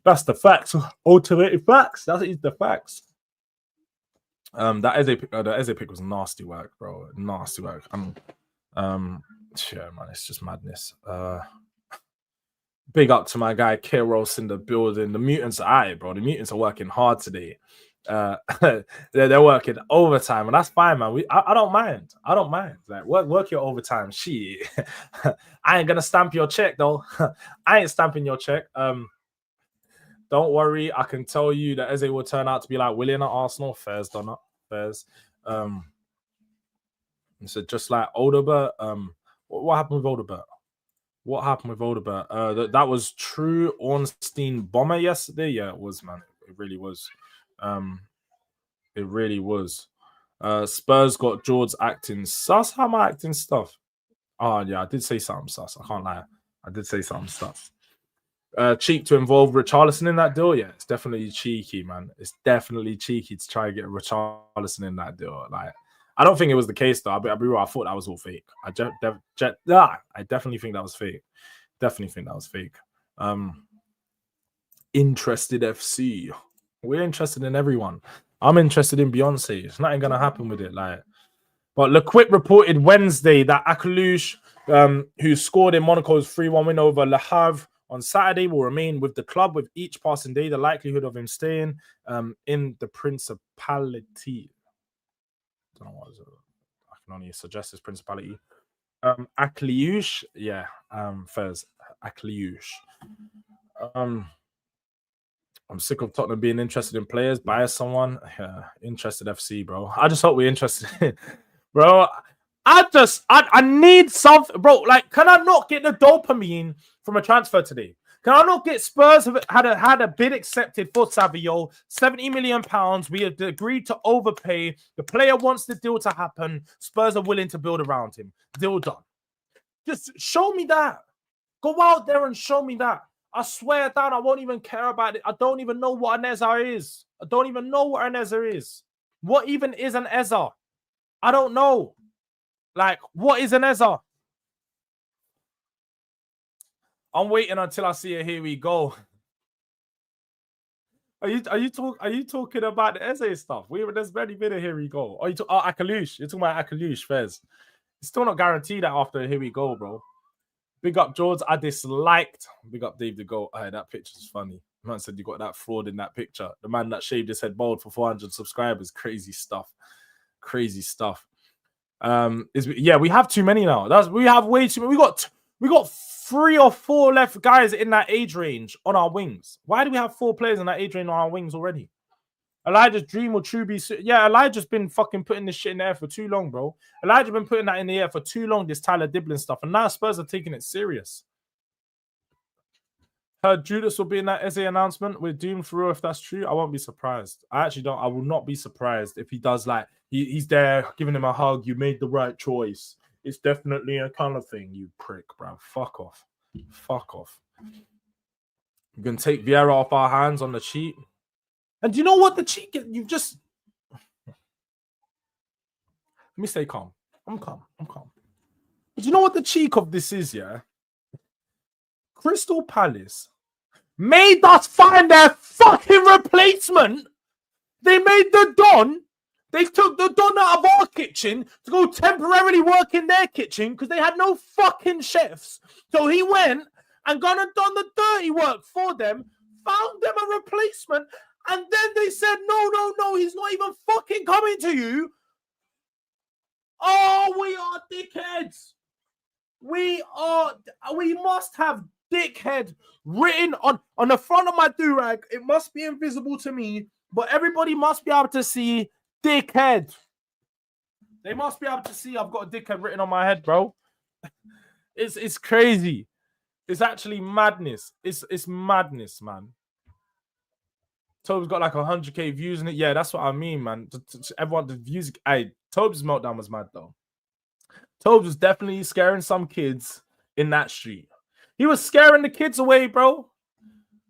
that's the facts. Ultimate facts. That is the facts. The Eze pick was nasty work, bro. Nasty work. Yeah, man, it's just madness. Big up to my guy Kiros in the building. The mutants are at it, bro. The mutants are working hard today. They're working overtime, and that's fine, man. I don't mind. I don't mind. Like, work your overtime. Shit. I ain't gonna stamp your check though. I ain't stamping your check. Don't worry. I can tell you that Eze will turn out to be like Willian at Arsenal. Fairs done up. Fairs. So just like Odegaard. What happened with Odegaard? What happened with Odegaard? That was true Ornstein bomber yesterday. Yeah, it was, man. It really was. It really was. Spurs got Jords acting sus. How am I acting stuff? Oh yeah, I did say something sus. I can't lie. I did say something sus. Cheap to involve Richarlison in that deal. Yeah, it's definitely cheeky, man. It's definitely cheeky to try and get Richarlison in that deal. Like, I don't think it was the case though. I'll be real. I thought that was all fake. I definitely think that was fake. Definitely think that was fake. Interested FC. We're interested in everyone. I'm interested in Beyonce. It's nothing gonna happen with it. Like, but Lequip reported Wednesday that Akalouche, who scored in Monaco's 3-1 win over Le Havre on Saturday, will remain with the club with each passing day. The likelihood of him staying in the Principality. I don't know what is it. I can only suggest this Principality. Akalouche, yeah, Fez Akalouche. I'm sick of Tottenham being interested in players. Buy someone. Yeah, interested FC, bro. I just hope we're interested. Bro, I need something. Bro, like, can I not get the dopamine from a transfer today? Can I not get Spurs had a bid accepted for Savio, £70 million. We have agreed to overpay. The player wants the deal to happen. Spurs are willing to build around him. Deal done. Just show me that. Go out there and show me that. I swear down, I won't even care about it. I don't even know what an Ezra is. I don't even know what an Ezra is. What even is an Ezra? I don't know. Like, what is an Ezra? I'm waiting until I see it. Here we go. Are you talking about the essay stuff? There's many minutes. Here we go. Akalouche. You're talking about Akalouche, Fez. It's still not guaranteed that after here we go, bro. Big up Jords. I disliked. Big up Dave the Goat. Hey, that picture's funny. The man said you got that fraud in that picture. The man that shaved his head bald for 400 subscribers. Crazy stuff. Crazy stuff. We have too many now. We have way too many. We got 3 or 4 left guys in that age range on our wings. Why do we have 4 players in that age range on our wings already? Elijah's dream will true be. Yeah, Elijah's been fucking putting this shit in the air for too long, bro. Elijah's been putting that in the air for too long, this Tyler Diblin stuff. And now Spurs are taking it serious. Heard Judas will be in that Eze announcement. We're doomed for real if that's true. I won't be surprised. I will not be surprised if he does, like, he's there giving him a hug. You made the right choice. It's definitely a kind of thing, you prick, bro. Fuck off. Fuck off. You can take Vieira off our hands on the cheap. And do you know what the cheek is? You just... Let me stay calm. I'm calm. But you know what the cheek of this is, yeah? Crystal Palace made us find their fucking replacement. They made the Don. They took the Don out of our kitchen to go temporarily work in their kitchen because they had no fucking chefs. So he went and gone and done the dirty work for them, found them a replacement, and then they said, no, he's not even fucking coming to you. Oh, we are dickheads. We must have dickhead written on the front of my durag. It must be invisible to me, but everybody must be able to see dickhead. They must be able to see I've got a dickhead written on my head, bro. It's crazy. It's actually madness. It's madness, man. Toby's got like 100k views in it. Yeah, that's what I mean, man. Everyone, the views. Toby's meltdown was mad though. Tobes was definitely scaring some kids in that street. He was scaring the kids away, bro.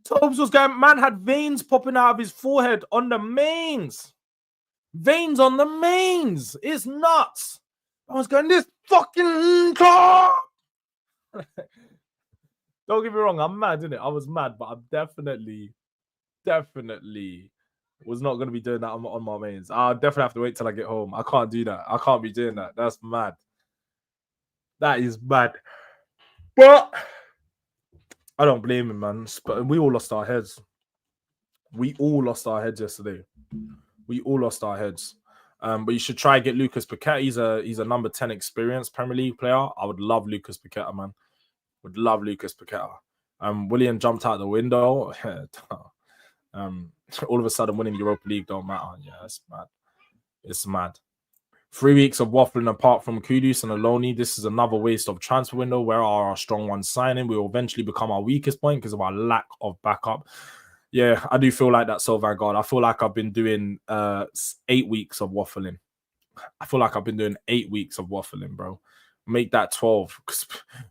Tobes was going, man had veins popping out of his forehead on the mains. Veins on the mains. It's nuts. I was going, this fucking car. Don't get me wrong, I'm mad, innit? I was mad, but I'm definitely was not going to be doing that on my mains. I'll definitely have to wait till I get home. I can't do that. I can't be doing that. That's mad. That is mad. But I don't blame him, man. But we all lost our heads. We all lost our heads yesterday. But you should try and get Lucas Paqueta. He's a number 10 experienced Premier League player. I would love Lucas Paqueta, man. Would love Lucas Paqueta. William jumped out the window. All of a sudden, winning Europa League don't matter. Yeah, it's mad. It's mad. 3 weeks of waffling apart from Kudus and Aloni. This is another waste of transfer window. Where are our strong ones signing? We will eventually become our weakest point because of our lack of backup. Yeah, I do feel like that, so Vanguard. I feel like I've been doing 8 weeks of waffling. I feel like I've been doing 8 weeks of waffling, bro. Make that 12.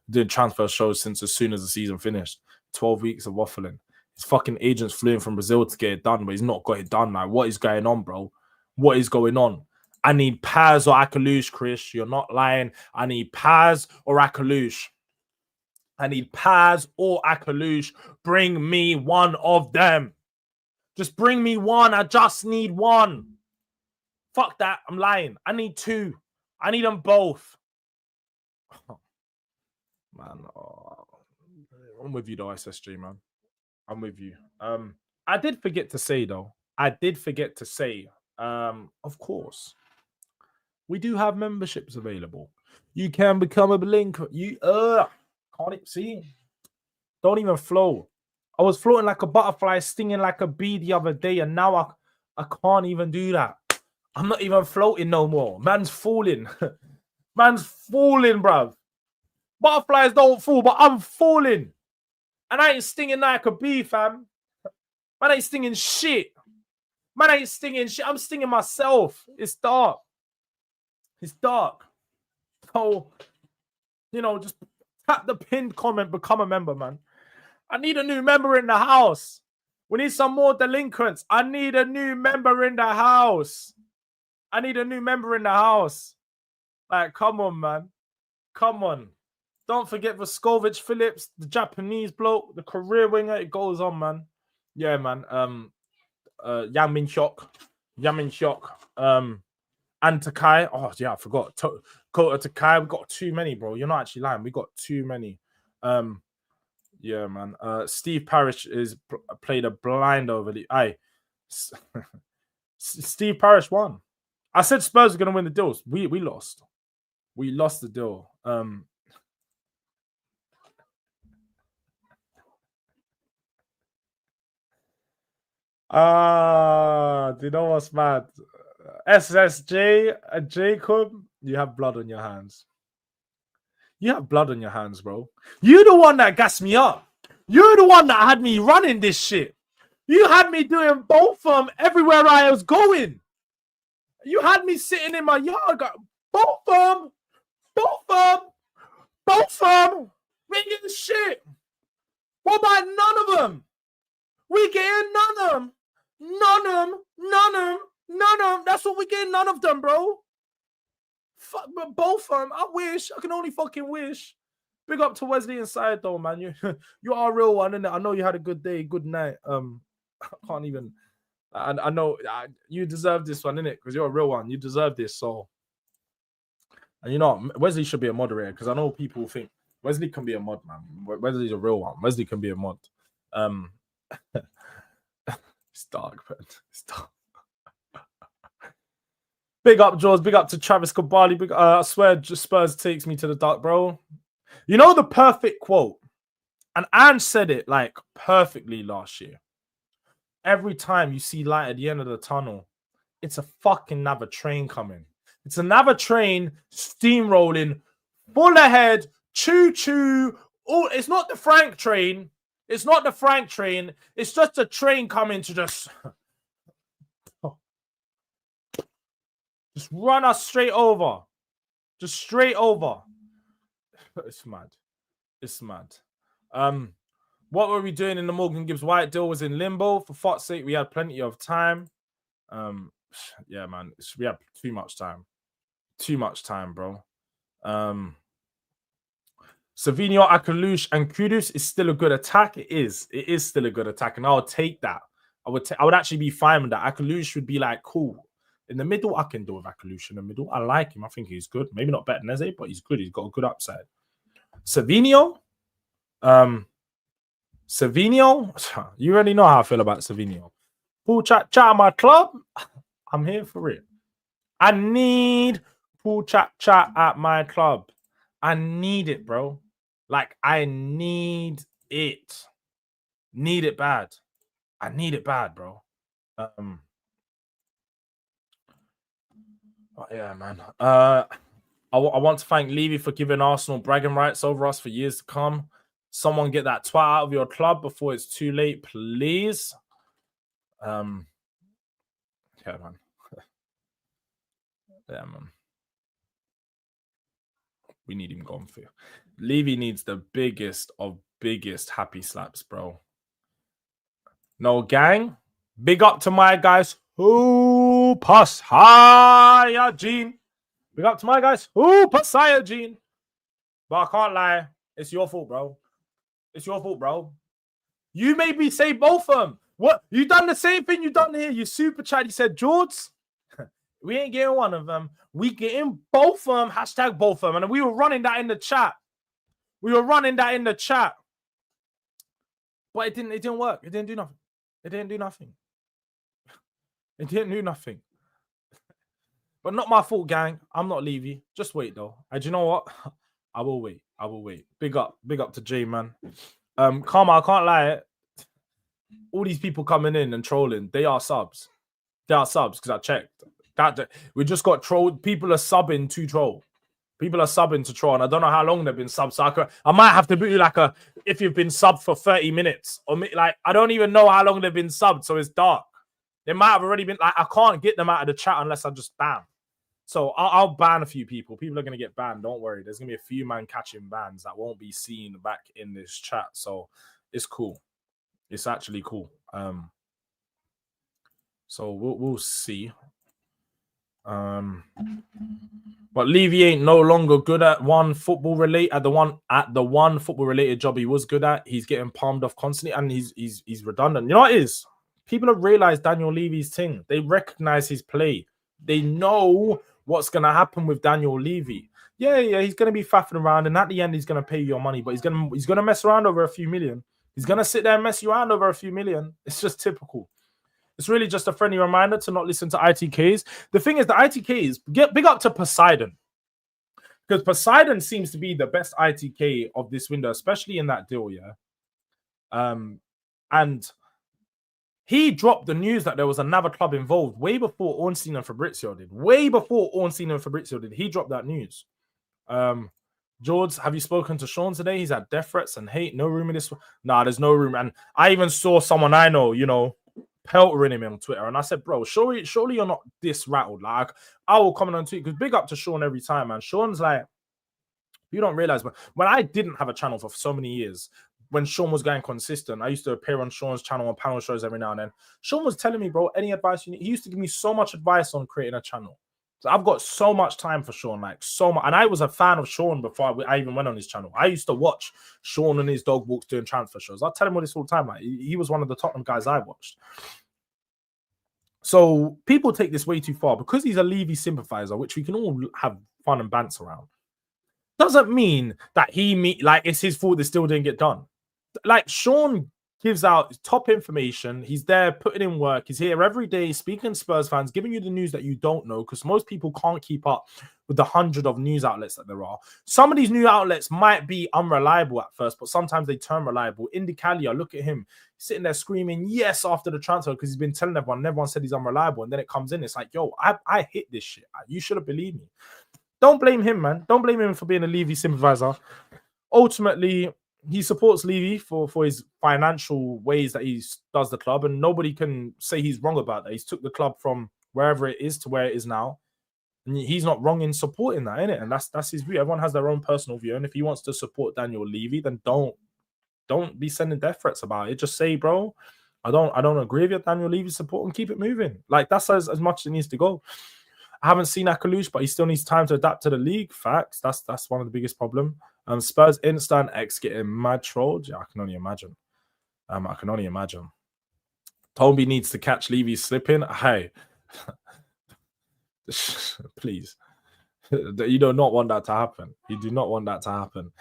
Doing transfer shows since as soon as the season finished. 12 weeks of waffling. His fucking agents flew in from Brazil to get it done, but he's not got it done. Like, what is going on, bro? What is going on? I need Paz or Akalush, Chris. You're not lying. I need Paz or Akalush. I need Paz or Akalush. Bring me one of them. Just bring me one. I just need one. Fuck that. I'm lying. I need 2. I need them both. Man, I'm with you though, SSG, man. I'm with you. I did forget to say though. Of course, we do have memberships available. You can become a link. You can't it see? Don't even flow. I was floating like a butterfly, stinging like a bee the other day, and now I can't even do that. I'm not even floating no more. Man's falling. Man's falling, bruv. Butterflies don't fall, but I'm falling. And I ain't stinging like a bee, fam. Man ain't stinging shit. Man ain't stinging shit. I'm stinging myself. It's dark. It's dark. So, just tap the pinned comment, become a member, man. I need a new member in the house. We need some more delinquents. I need a new member in the house. Like, come on, man. Come on. Don't forget Voskovic Phillips, the Japanese bloke, the career winger. It goes on, man. Yeah, man. Yang Min Hyuk. And Takai. Oh, yeah, I forgot. Kota Takai. We got too many, bro. You're not actually lying. We got too many. Yeah, man. Steve Parish is played a blind over the. Steve Parish won. I said Spurs are going to win the deals. We lost. We lost the deal. Do you know what's mad? SSJ, Jacob, you have blood on your hands. You have blood on your hands, bro. You're the one that gassed me up. You're the one that had me running this shit. You had me doing both of them everywhere I was going. You had me sitting in my yard. Both of them. We ain't getting shit. What about none of them? We getting none of them. None of them. That's what we getting. None of them, bro. Fuck, but both of them. I wish. I can only fucking wish. Big up to Wesley and Saeed, though, man. You are a real one, innit? I know you had a good day, good night. I can't even. I know you deserve this one, innit? Because you're a real one. You deserve this. So, and Wesley should be a moderator because I know people think Wesley can be a mod, man. Wesley's a real one. Wesley can be a mod. It's dark, man. It's dark. Big up, Jords. Big up to Travis Kabali. I swear, Spurs takes me to the dark, bro. You know the perfect quote, and Ange said it like perfectly last year. Every time you see light at the end of the tunnel, it's a fucking another train coming. It's another train steamrolling, full ahead, choo-choo. Oh, it's not the Frank train. It's just a train coming to just run us straight over. Just straight over. It's mad. What were we doing in the Morgan Gibbs White deal? Was in limbo. For fuck's sake, we had plenty of time. Yeah, man. We had too much time. Too much time, bro. Savinho, Akalush, and Kudus is still a good attack. It is still a good attack, and I'll take that. I would actually be fine with that. Akalush would be like cool. In the middle, I can deal with Akalush in the middle. I like him. I think he's good. Maybe not better than Eze, but he's good. He's got a good upside. Savinho, you already know how I feel about Savinho. Pool chat at my club. I'm here for it. I need pool chat at my club. I need it, bro. Like, I need it. Need it bad. I need it bad, bro. Oh, yeah, man. I want to thank Levy for giving Arsenal bragging rights over us for years to come. Someone get that twat out of your club before it's too late, please. Yeah, man. Yeah, man. We need him gone for you. Levy needs the biggest of biggest happy slaps, bro. No, gang. Big up to my guys. Who pass higher, Gene. Big up to my guys. Who pass higher, Gene. But I can't lie. It's your fault, bro. It's your fault, bro. You made me say both of them. What? You done the same thing you done here. You super chat. You said, Jords, we ain't getting one of them. We getting both of them. Hashtag both of them. And we were running that in the chat. We were running that in the chat. But it didn't work. It didn't do nothing. It didn't do nothing. It didn't do nothing. But not my fault, gang. I'm not Levy. Just wait, though. And you know what? I will wait. I will wait. Big up to Jay, man. Karma, I can't lie. All these people coming in and trolling, they are subs. They are subs because I checked. We just got trolled. People are subbing to troll. People are subbing to troll, and I don't know how long they've been subbed. So I might have to do like if you've been subbed for 30 minutes, or like I don't even know how long they've been subbed, so it's dark. They might have already been like I can't get them out of the chat unless I just ban. So I'll ban a few people. People are gonna get banned. Don't worry. There's gonna be a few man catching bans that won't be seen back in this chat. So it's cool. It's actually cool. So we'll see. But Levy ain't no longer good at one football related football related job he was good at. He's getting palmed off constantly, and he's redundant. You know what it is? People have realized Daniel Levy's thing. They recognize his play. They know what's gonna happen with Daniel Levy. Yeah, he's gonna be faffing around, and at the end, he's gonna pay you your money, but he's gonna mess around over a few million. He's gonna sit there and mess you around over a few million. It's just typical. It's really just a friendly reminder to not listen to ITKs. The thing is, the ITKs, big up to Poseidon. Because Poseidon seems to be the best ITK of this window, especially in that deal, yeah? And he dropped the news that there was another club involved way before Ornstein and Fabrizio did. Way before Ornstein and Fabrizio did. He dropped that news. Jords, have you spoken to Sean today? He's had death threats and hate. No room in this. Nah, there's no room. And I even saw someone I know, peltering him on Twitter, and I said, bro, surely you're not this rattled. Like, I will comment on tweet because big up to Sean every time, man. Sean's like, you don't realize, but when I didn't have a channel for so many years, when Sean was going consistent, I used to appear on Sean's channel on panel shows every now and then. Sean was telling me, bro, any advice you need. He used to give me so much advice on creating a channel. So I've got so much time for Sean, like so much. And I was a fan of Sean before I even went on his channel. I used to watch Sean and his dog walks doing transfer shows. I tell him all this all the time. Like, he was one of the Tottenham guys I watched. So people take this way too far because he's a Levy sympathizer, which we can all have fun and bants around. Doesn't mean that it's his fault this still didn't get done. Like, Sean gives out top information. He's there putting in work. He's here every day speaking to Spurs fans, giving you the news that you don't know, because most people can't keep up with the 100 of news outlets that there are. Some of these new outlets might be unreliable at first, but sometimes they turn reliable. Indicalia, look at him sitting there screaming yes after the transfer because he's been telling everyone, and everyone said he's unreliable, and then it comes in. It's like, yo, I hit this shit. You should have believed me. Don't blame him, man. Don't blame him for being a Levy sympathizer. Ultimately, he supports Levy for his financial ways that he does the club, and nobody can say he's wrong about that. He's took the club from wherever it is to where it is now, and he's not wrong in supporting that, innit? And that's his view. Everyone has their own personal view, and if he wants to support Daniel Levy, then don't be sending death threats about it. Just say, bro, I don't agree with your Daniel Levy support, and keep it moving. Like, that's as much as it needs to go. I haven't seen Akalush, but he still needs time to adapt to the league. Facts. That's one of the biggest problem. Spurs instant X getting mad trolled. Yeah, I can only imagine. Toby needs to catch Levy slipping. Hey, please. You do not want that to happen. You do not want that to happen.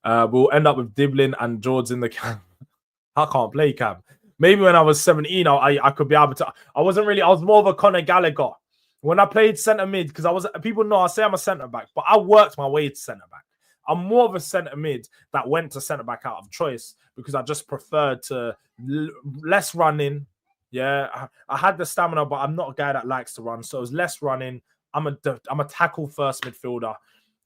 We'll end up with Diblin and Jords in the cam. I can't play cam. Maybe when I was 17, I could be able to. I was more of a Conor Gallagher. When I played centre mid, because people know I say I'm a centre back, but I worked my way to centre back. I'm more of a centre mid that went to centre back out of choice because I just preferred to less running. Yeah, I had the stamina, but I'm not a guy that likes to run. So it was less running. I'm a tackle first midfielder.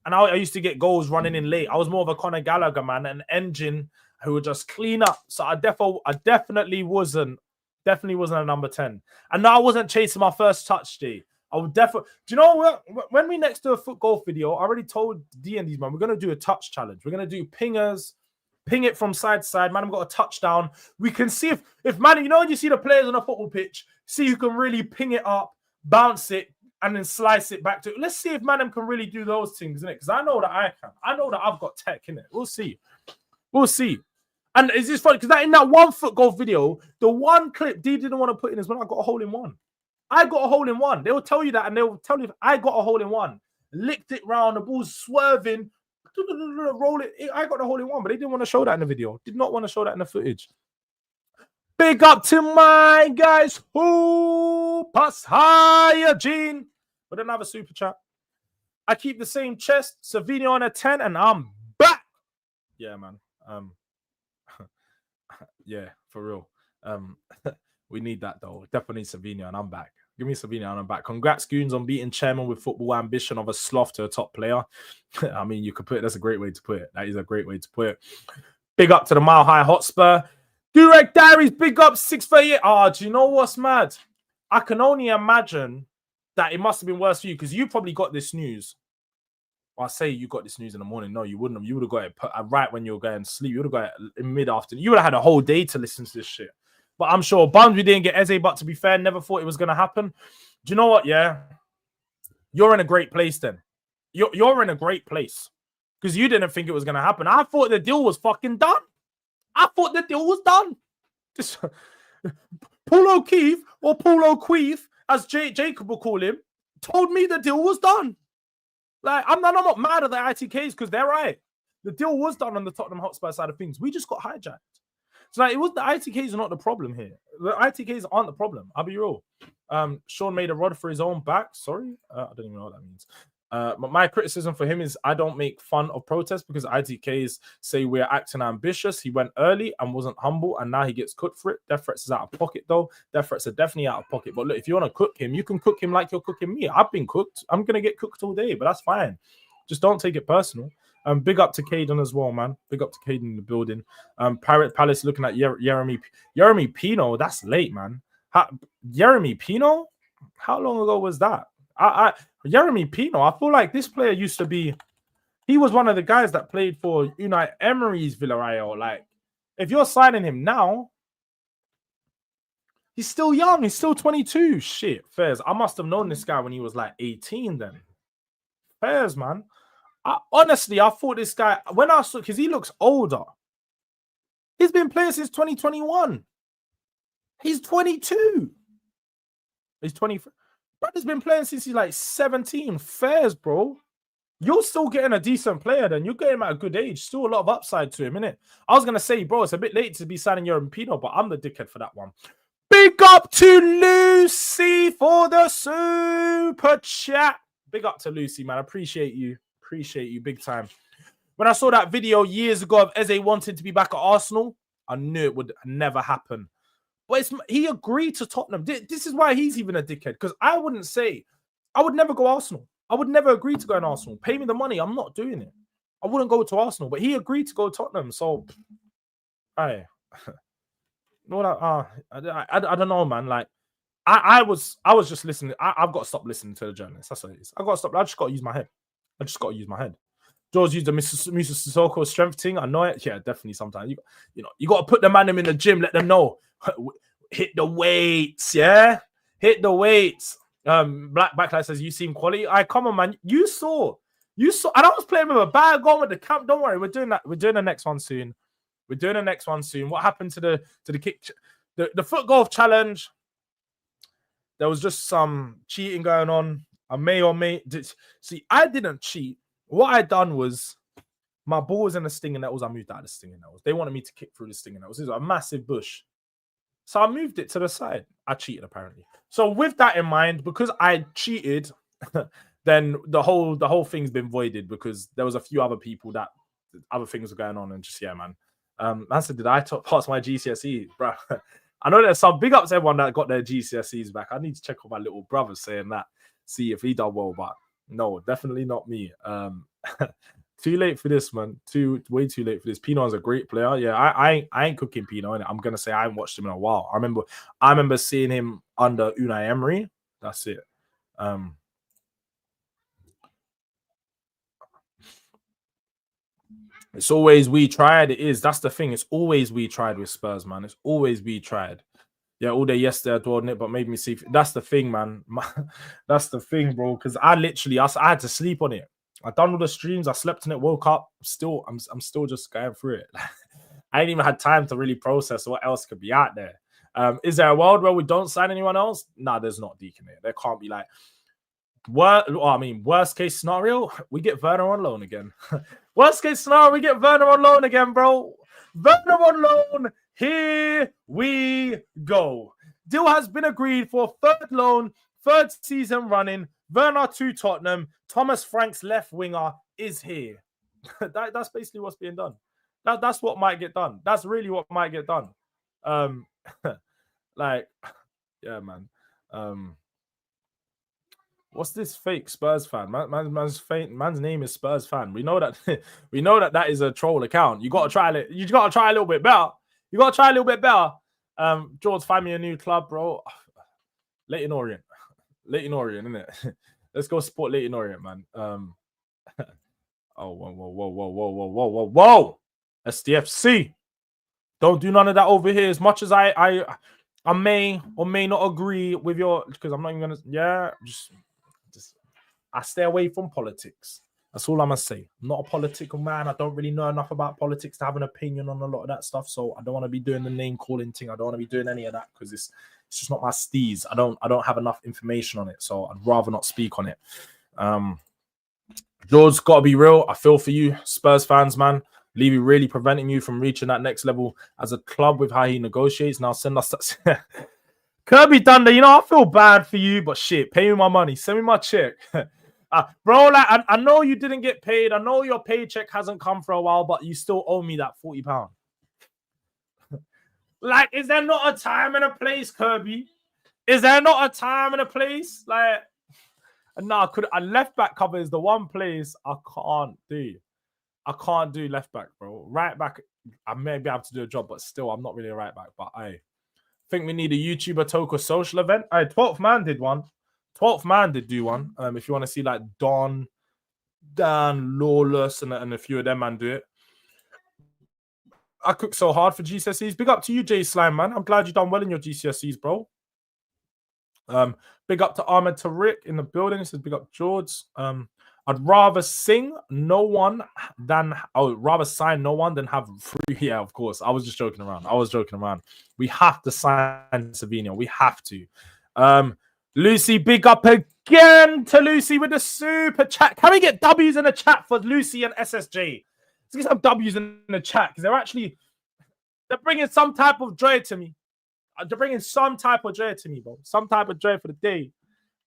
And I used to get goals running in late. I was more of a Conor Gallagher, man, an engine who would just clean up. So I definitely wasn't a number 10. And no, I wasn't chasing my first touch, G. I would definitely. Do you know what? When we next do a foot golf video, I already told D and D's, man, we're gonna do a touch challenge. We're gonna do pingers, ping it from side to side. Man, I've got a touchdown. We can see if man, you know when you see the players on a football pitch, see who can really ping it up, bounce it, and then slice it back to. Let's see if man can really do those things, innit? Because I know that I can. I know that I've got tech in it. We'll see. We'll see. And it's just funny because in that one foot golf video, the one clip D didn't want to put in is when I got a hole in one. I got a hole in one. They will tell you that, and they will tell you I got a hole in one. Licked it round, the ball's swerving, roll it. I got a hole in one, but they didn't want to show that in the video. Did not want to show that in the footage. Big up to my guys who pass higher, Gene. With another super chat. I keep the same chest, Savinho on a 10, and I'm back. Yeah, man. Yeah, for real. We need that though. Definitely Savinho, and I'm back. Give me Savinho, and I'm back. Congrats, Goons, on beating chairman with football ambition of a sloth to a top player. I mean, you could put it. That's a great way to put it. That is a great way to put it. Big up to the Mile High Hotspur. Durag Diaries, big up 638. Oh, do you know what's mad? I can only imagine that it must have been worse for you because you probably got this news. Well, I say you got this news in the morning. No, you wouldn't have. You would have got it right when you were going to sleep. You would have got it in mid-afternoon. You would have had a whole day to listen to this shit. But I'm sure bums we didn't get Eze, but to be fair, never thought it was going to happen. Do you know what? Yeah. You're in a great place then. You're in a great place because you didn't think it was going to happen. I thought the deal was fucking done. I thought the deal was done. Just Paul O'Keefe or Paul O'Queef, as Jacob will call him, told me the deal was done. Like, I'm not mad at the ITKs because they're right. The deal was done on the Tottenham Hotspur side of things. We just got hijacked. So like, it was the ITKs are not the problem here. The ITKs aren't the problem. I'll be real. Sean made a rod for his own back. Sorry, I don't even know what that means. But my criticism for him is I don't make fun of protests because ITKs say we're acting ambitious. He went early and wasn't humble, and now he gets cooked for it. Death threats is out of pocket, though. Death threats are definitely out of pocket. But look, if you want to cook him, you can cook him like you're cooking me. I've been cooked. I'm going to get cooked all day, but that's fine. Just don't take it personal. Big up to Caden as well, man. Big up to Caden in the building. Pirate Palace looking at Jeremy Pino. That's late, man. Jeremy Pino? How long ago was that? Jeremy Pino, I feel like this player used to be, he was one of the guys that played for Unai Emery's Villarreal. Like, if you're signing him now, he's still young. He's still 22. Shit, Fairs. I must have known this guy when he was like 18 then. Fairs, man. Honestly, I thought this guy, when I saw, because he looks older. He's been playing since 2021. He's 22. He's 23. Brother's been playing since he's like 17. Fairs, bro. You're still getting a decent player then. You're getting him at a good age. Still a lot of upside to him, innit? I was going to say, bro, it's a bit late to be signing your Pino, but I'm the dickhead for that one. Big up to Lucy for the super chat. Big up to Lucy, man. Appreciate you. Appreciate you big time. When I saw that video years ago of Eze wanting to be back at Arsenal, I knew it would never happen. But he agreed to Tottenham. This is why he's even a dickhead. Because I would never go Arsenal. I would never agree to go in Arsenal. Pay me the money. I'm not doing it. I wouldn't go to Arsenal. But he agreed to go to Tottenham. So, I don't know, man. Like, I was just listening. I've got to stop listening to the journalists. That's what it is. I've got to stop. I just got to use my head. Jords used the Musa Sissoko strength thing. I know it. Yeah, definitely. Sometimes you got to put the man in the gym. Let them know. Hit the weights. Yeah, hit the weights. Black Backlight says you seem quality. Come on, man. You saw. And I was playing with a bag on with the camp. Don't worry, we're doing that. We're doing the next one soon. What happened to the kick? The foot golf challenge? There was just some cheating going on. I didn't cheat. What I done was my ball was in the stinging nettles. I moved out of the stinging nettles. They wanted me to kick through the stinging nettles. It was a massive bush. So I moved it to the side. I cheated, apparently. So with that in mind, because I cheated, then the whole thing's been voided because there was a few other people that other things were going on and just man. Man said, did I pass my GCSE, bro? I know there's some big ups to everyone that got their GCSEs back. I need to check on my little brother saying that, see if he done well, but no, definitely not me. Too late for this, man. Way too late for this. Pino's a great player. Yeah, I ain't cooking Pino, and I'm gonna say I haven't watched him in a while. I remember seeing him under Unai Emery. That's it. It's always we tried. It is. That's the thing. It's always we tried with Spurs, man. It's always we tried. Yeah, all day yesterday I dwelled on it, but made me see. That's the thing, man. That's the thing, bro. Because I had to sleep on it. I done all the streams. I slept on it. Woke up. I'm still just going through it. I ain't even had time to really process what else could be out there. Is there a world where we don't sign anyone else? Nah, there's not, Deacon. There can't be like. Worst case scenario, we get Werner on loan again. Worst case scenario, we get Werner on loan again, bro. Werner on loan. Here we go. Deal has been agreed for third loan, third season running. Werner to Tottenham. Thomas Frank's left winger is here. That's basically what's being done. That's what might get done. That's really what might get done. Like, yeah, man. What's this fake Spurs fan? Man's name is Spurs fan. We know that that is a troll account. You gotta try it. You gotta try a little bit better. Jords, find me a new club, bro. Leyton Orient, isn't it? Let's go support Leyton Orient, man. Oh, whoa. SDFC. Don't do none of that over here. As much as I may or may not agree with your, because I'm not even gonna. Just I stay away from politics. That's all I'm gonna say. I'm not a political man. I don't really know enough about politics to have an opinion on a lot of that stuff. So I don't want to be doing the name calling thing. I don't want to be doing any of that because it's just not my steez. I don't have enough information on it, so I'd rather not speak on it. Jords, gotta be real. I feel for you, Spurs fans, man. Levy really preventing you from reaching that next level as a club with how he negotiates. Now send us that. Kirby Thunder, I feel bad for you, but shit, pay me my money. Send me my check. Bro, like, I know you didn't get paid. I know your paycheck hasn't come for a while, but you still owe me that £40. Like, is there not a time and a place, Kirby? Is there not a time and a place? Like, no, a left back cover is the one place I can't do. I can't do left back, bro. Right back, I may be able to do a job, but still, I'm not really a right back. But I think we need a YouTuber Toka social event. 12th Man did one. 12th Man did do one. If you want to see like Dan, Lawless, and a few of them, man, do it. I cooked so hard for GCSEs. Big up to you, Jay Slime, man. I'm glad you done well in your GCSEs, bro. Big up to Ahmed Tariq in the building. He says, big up Jords. I'd rather sign no one than have free. Yeah, of course. I was just joking around. We have to sign Savinho. We have to. Lucy, big up again to Lucy with the super chat. Can we get W's in the chat for Lucy and SSJ? Let's get some W's in the chat because they're bringing some type of joy to me. They're bringing some type of joy to me, bro. Some type of joy for the day.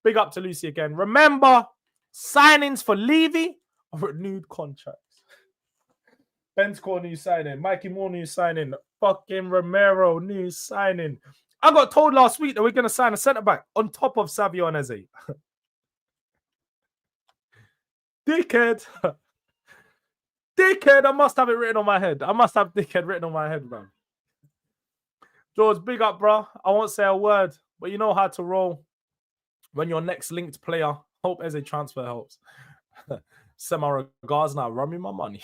Big up to Lucy again. Remember, signings for Levy or renewed contracts. Ben's Core new signing. Mikey Moore new signing. Fucking Romero new signing. I got told last week that we're going to sign a centre-back on top of Savio and Eze. Dickhead. Dickhead. I must have it written on my head. I must have dickhead written on my head, man. George, big up, bro. I won't say a word, but you know how to roll when your next linked player. Hope Eze transfer helps. Send my regards now. Run me my money.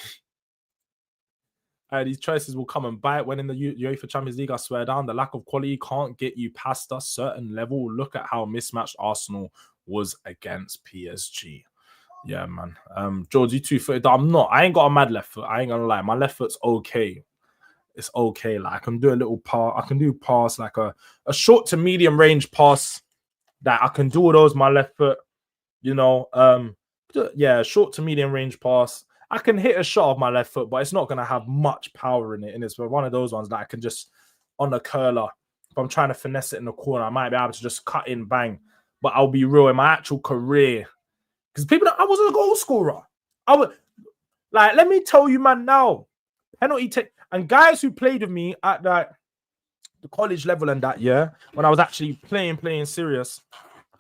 These choices will come and bite when in the UEFA Champions League. I swear down, the lack of quality can't get you past a certain level. Look at how mismatched Arsenal was against PSG. Yeah, man. George, you 2-footed. I'm not. I ain't got a mad left foot. I ain't gonna lie. My left foot's okay. It's okay. Like I can do a little pass. I can do pass like a short to medium range pass. That I can do all those. My left foot. Yeah, short to medium range pass. I can hit a shot of my left foot, but it's not going to have much power in it. And it's one of those ones that I can just, on the curler, if I'm trying to finesse it in the corner, I might be able to just cut in, bang. But I'll be real, in my actual career, Because people, I wasn't a goal scorer. I was like, let me tell you, man. Now, penalty take and guys who played with me at the college level and that year when I was actually playing serious.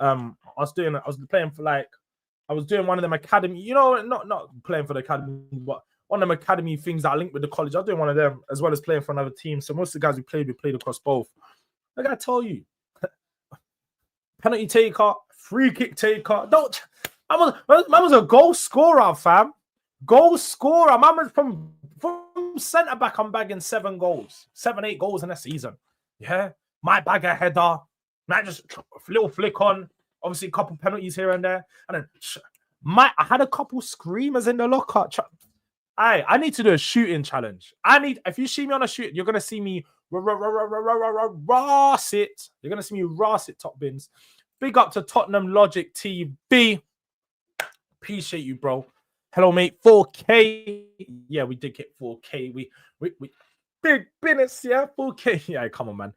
I was playing for like. I was doing one of them academy, you know, not playing for the academy, but one of them academy things that I linked with the college. I was doing one of them as well as playing for another team. So most of the guys we played across both. I gotta tell you, penalty taker, free kick taker. Don't. Man was a goal scorer, fam. Goal scorer. Man was from centre back. I'm bagging 7 goals, 8 goals in a season. Yeah, might bag a header, might just a little flick on. Obviously, a couple penalties here and there. And then I had a couple screamers in the locker. I need to do a shooting challenge. If you see me on a shoot, you're going to see me ras it. You're going to see me ras it, top bins. Big up to Tottenham Logic TV. Appreciate you, bro. Hello, mate. 4K. Yeah, we did get 4K. We big business, yeah. 4K. Yeah, come on, man.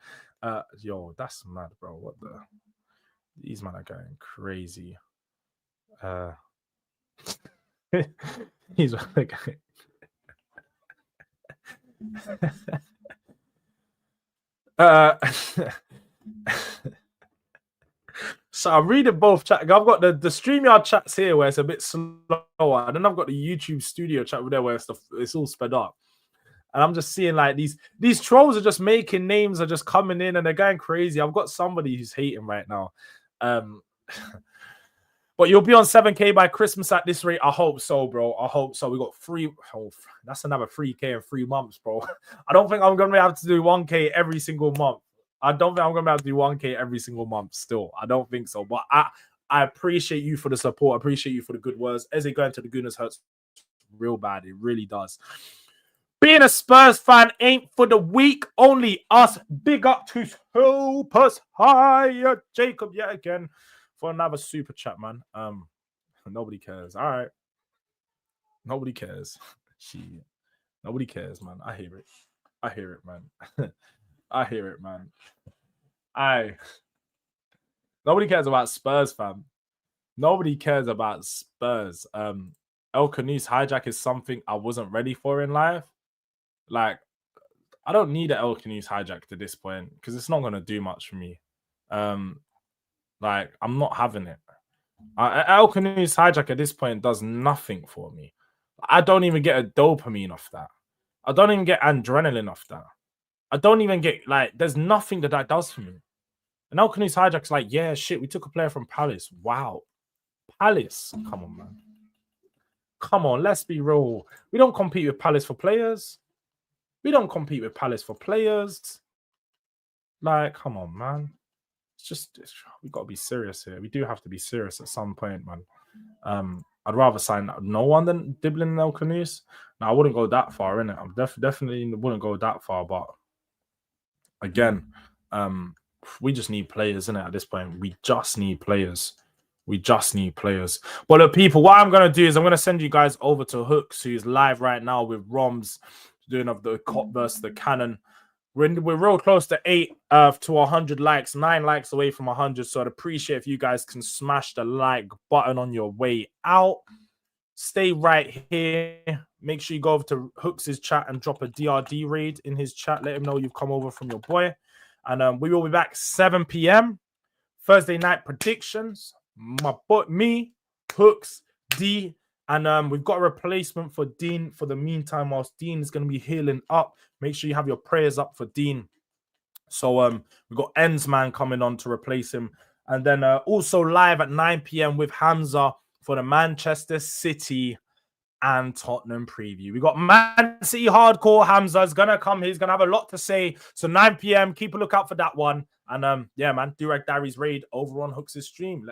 Yo, that's mad, bro. What the... These men are going crazy. He's going. So I'm reading both chat. I've got the StreamYard chats here where it's a bit slower, and then I've got the YouTube studio chat with there where it's all sped up. And I'm just seeing like these trolls are just making names, are just coming in and they're going crazy. I've got somebody who's hating right now. But you'll be on 7K by Christmas at this rate. I hope so, bro. I hope so. We got 3. Oh, that's another 3K in 3 months, bro. I don't think I'm gonna be able to do 1K every single month. I don't think I'm gonna be able to do 1K every single month. Still, I don't think so. But I appreciate you for the support. I appreciate you for the good words. Eze going to the goodness hurts real bad. It really does. Being a Spurs fan ain't for the weak, only us. Big up to Supers Higher Jacob yet again for another super chat, man. Nobody cares. All right. Nobody cares. Nobody cares, man. I hear it, man. I hear it, man. Nobody cares about Spurs, fam. Nobody cares about Spurs. El Canoes hijack is something I wasn't ready for in life. Like, I don't need an El Canoes hijack to this point because it's not going to do much for me. Like, I'm not having it. El Canoes hijack at this point does nothing for me. I don't even get a dopamine off that. I don't even get adrenaline off that. I don't even get, like, there's nothing that does for me. And El Canoes hijack's like, yeah, shit, we took a player from Palace. Wow. Palace. Come on, man. Come on, let's be real. We don't compete with Palace for players. We don't compete with Palace for players. Like, come on, man. We got to be serious here. We do have to be serious at some point, man. I'd rather sign no one than Diblin and El Canoes. Now, I wouldn't go that far, innit? I definitely wouldn't go that far, but again, we just need players, innit? At this point, we just need players. We just need players. But look, people, what I'm going to do is I'm going to send you guys over to Hooks, who's live right now with Roms, doing of the Cop versus the Cannon. We're real close to 8 to 100 likes, 9 likes away from 100. So I'd appreciate if you guys can smash the like button on your way out. Stay right here. Make sure you go over to Hooks' chat and drop a DRD raid in his chat. Let him know you've come over from your boy. And we will be back 7 p.m. Thursday night predictions. Me, Hooks, D, and we've got a replacement for Dean for the meantime whilst Dean is going to be healing up. Make sure you have your prayers up for Dean. So we've got Ensman coming on to replace him. And then also live at 9 p.m. with Hamza for the Manchester City and Tottenham preview. We got Man City hardcore. Hamza is going to come. He's going to have a lot to say. So 9 p.m. Keep a lookout for that one. And yeah, man, Durag Diaries raid over on Hooks' stream.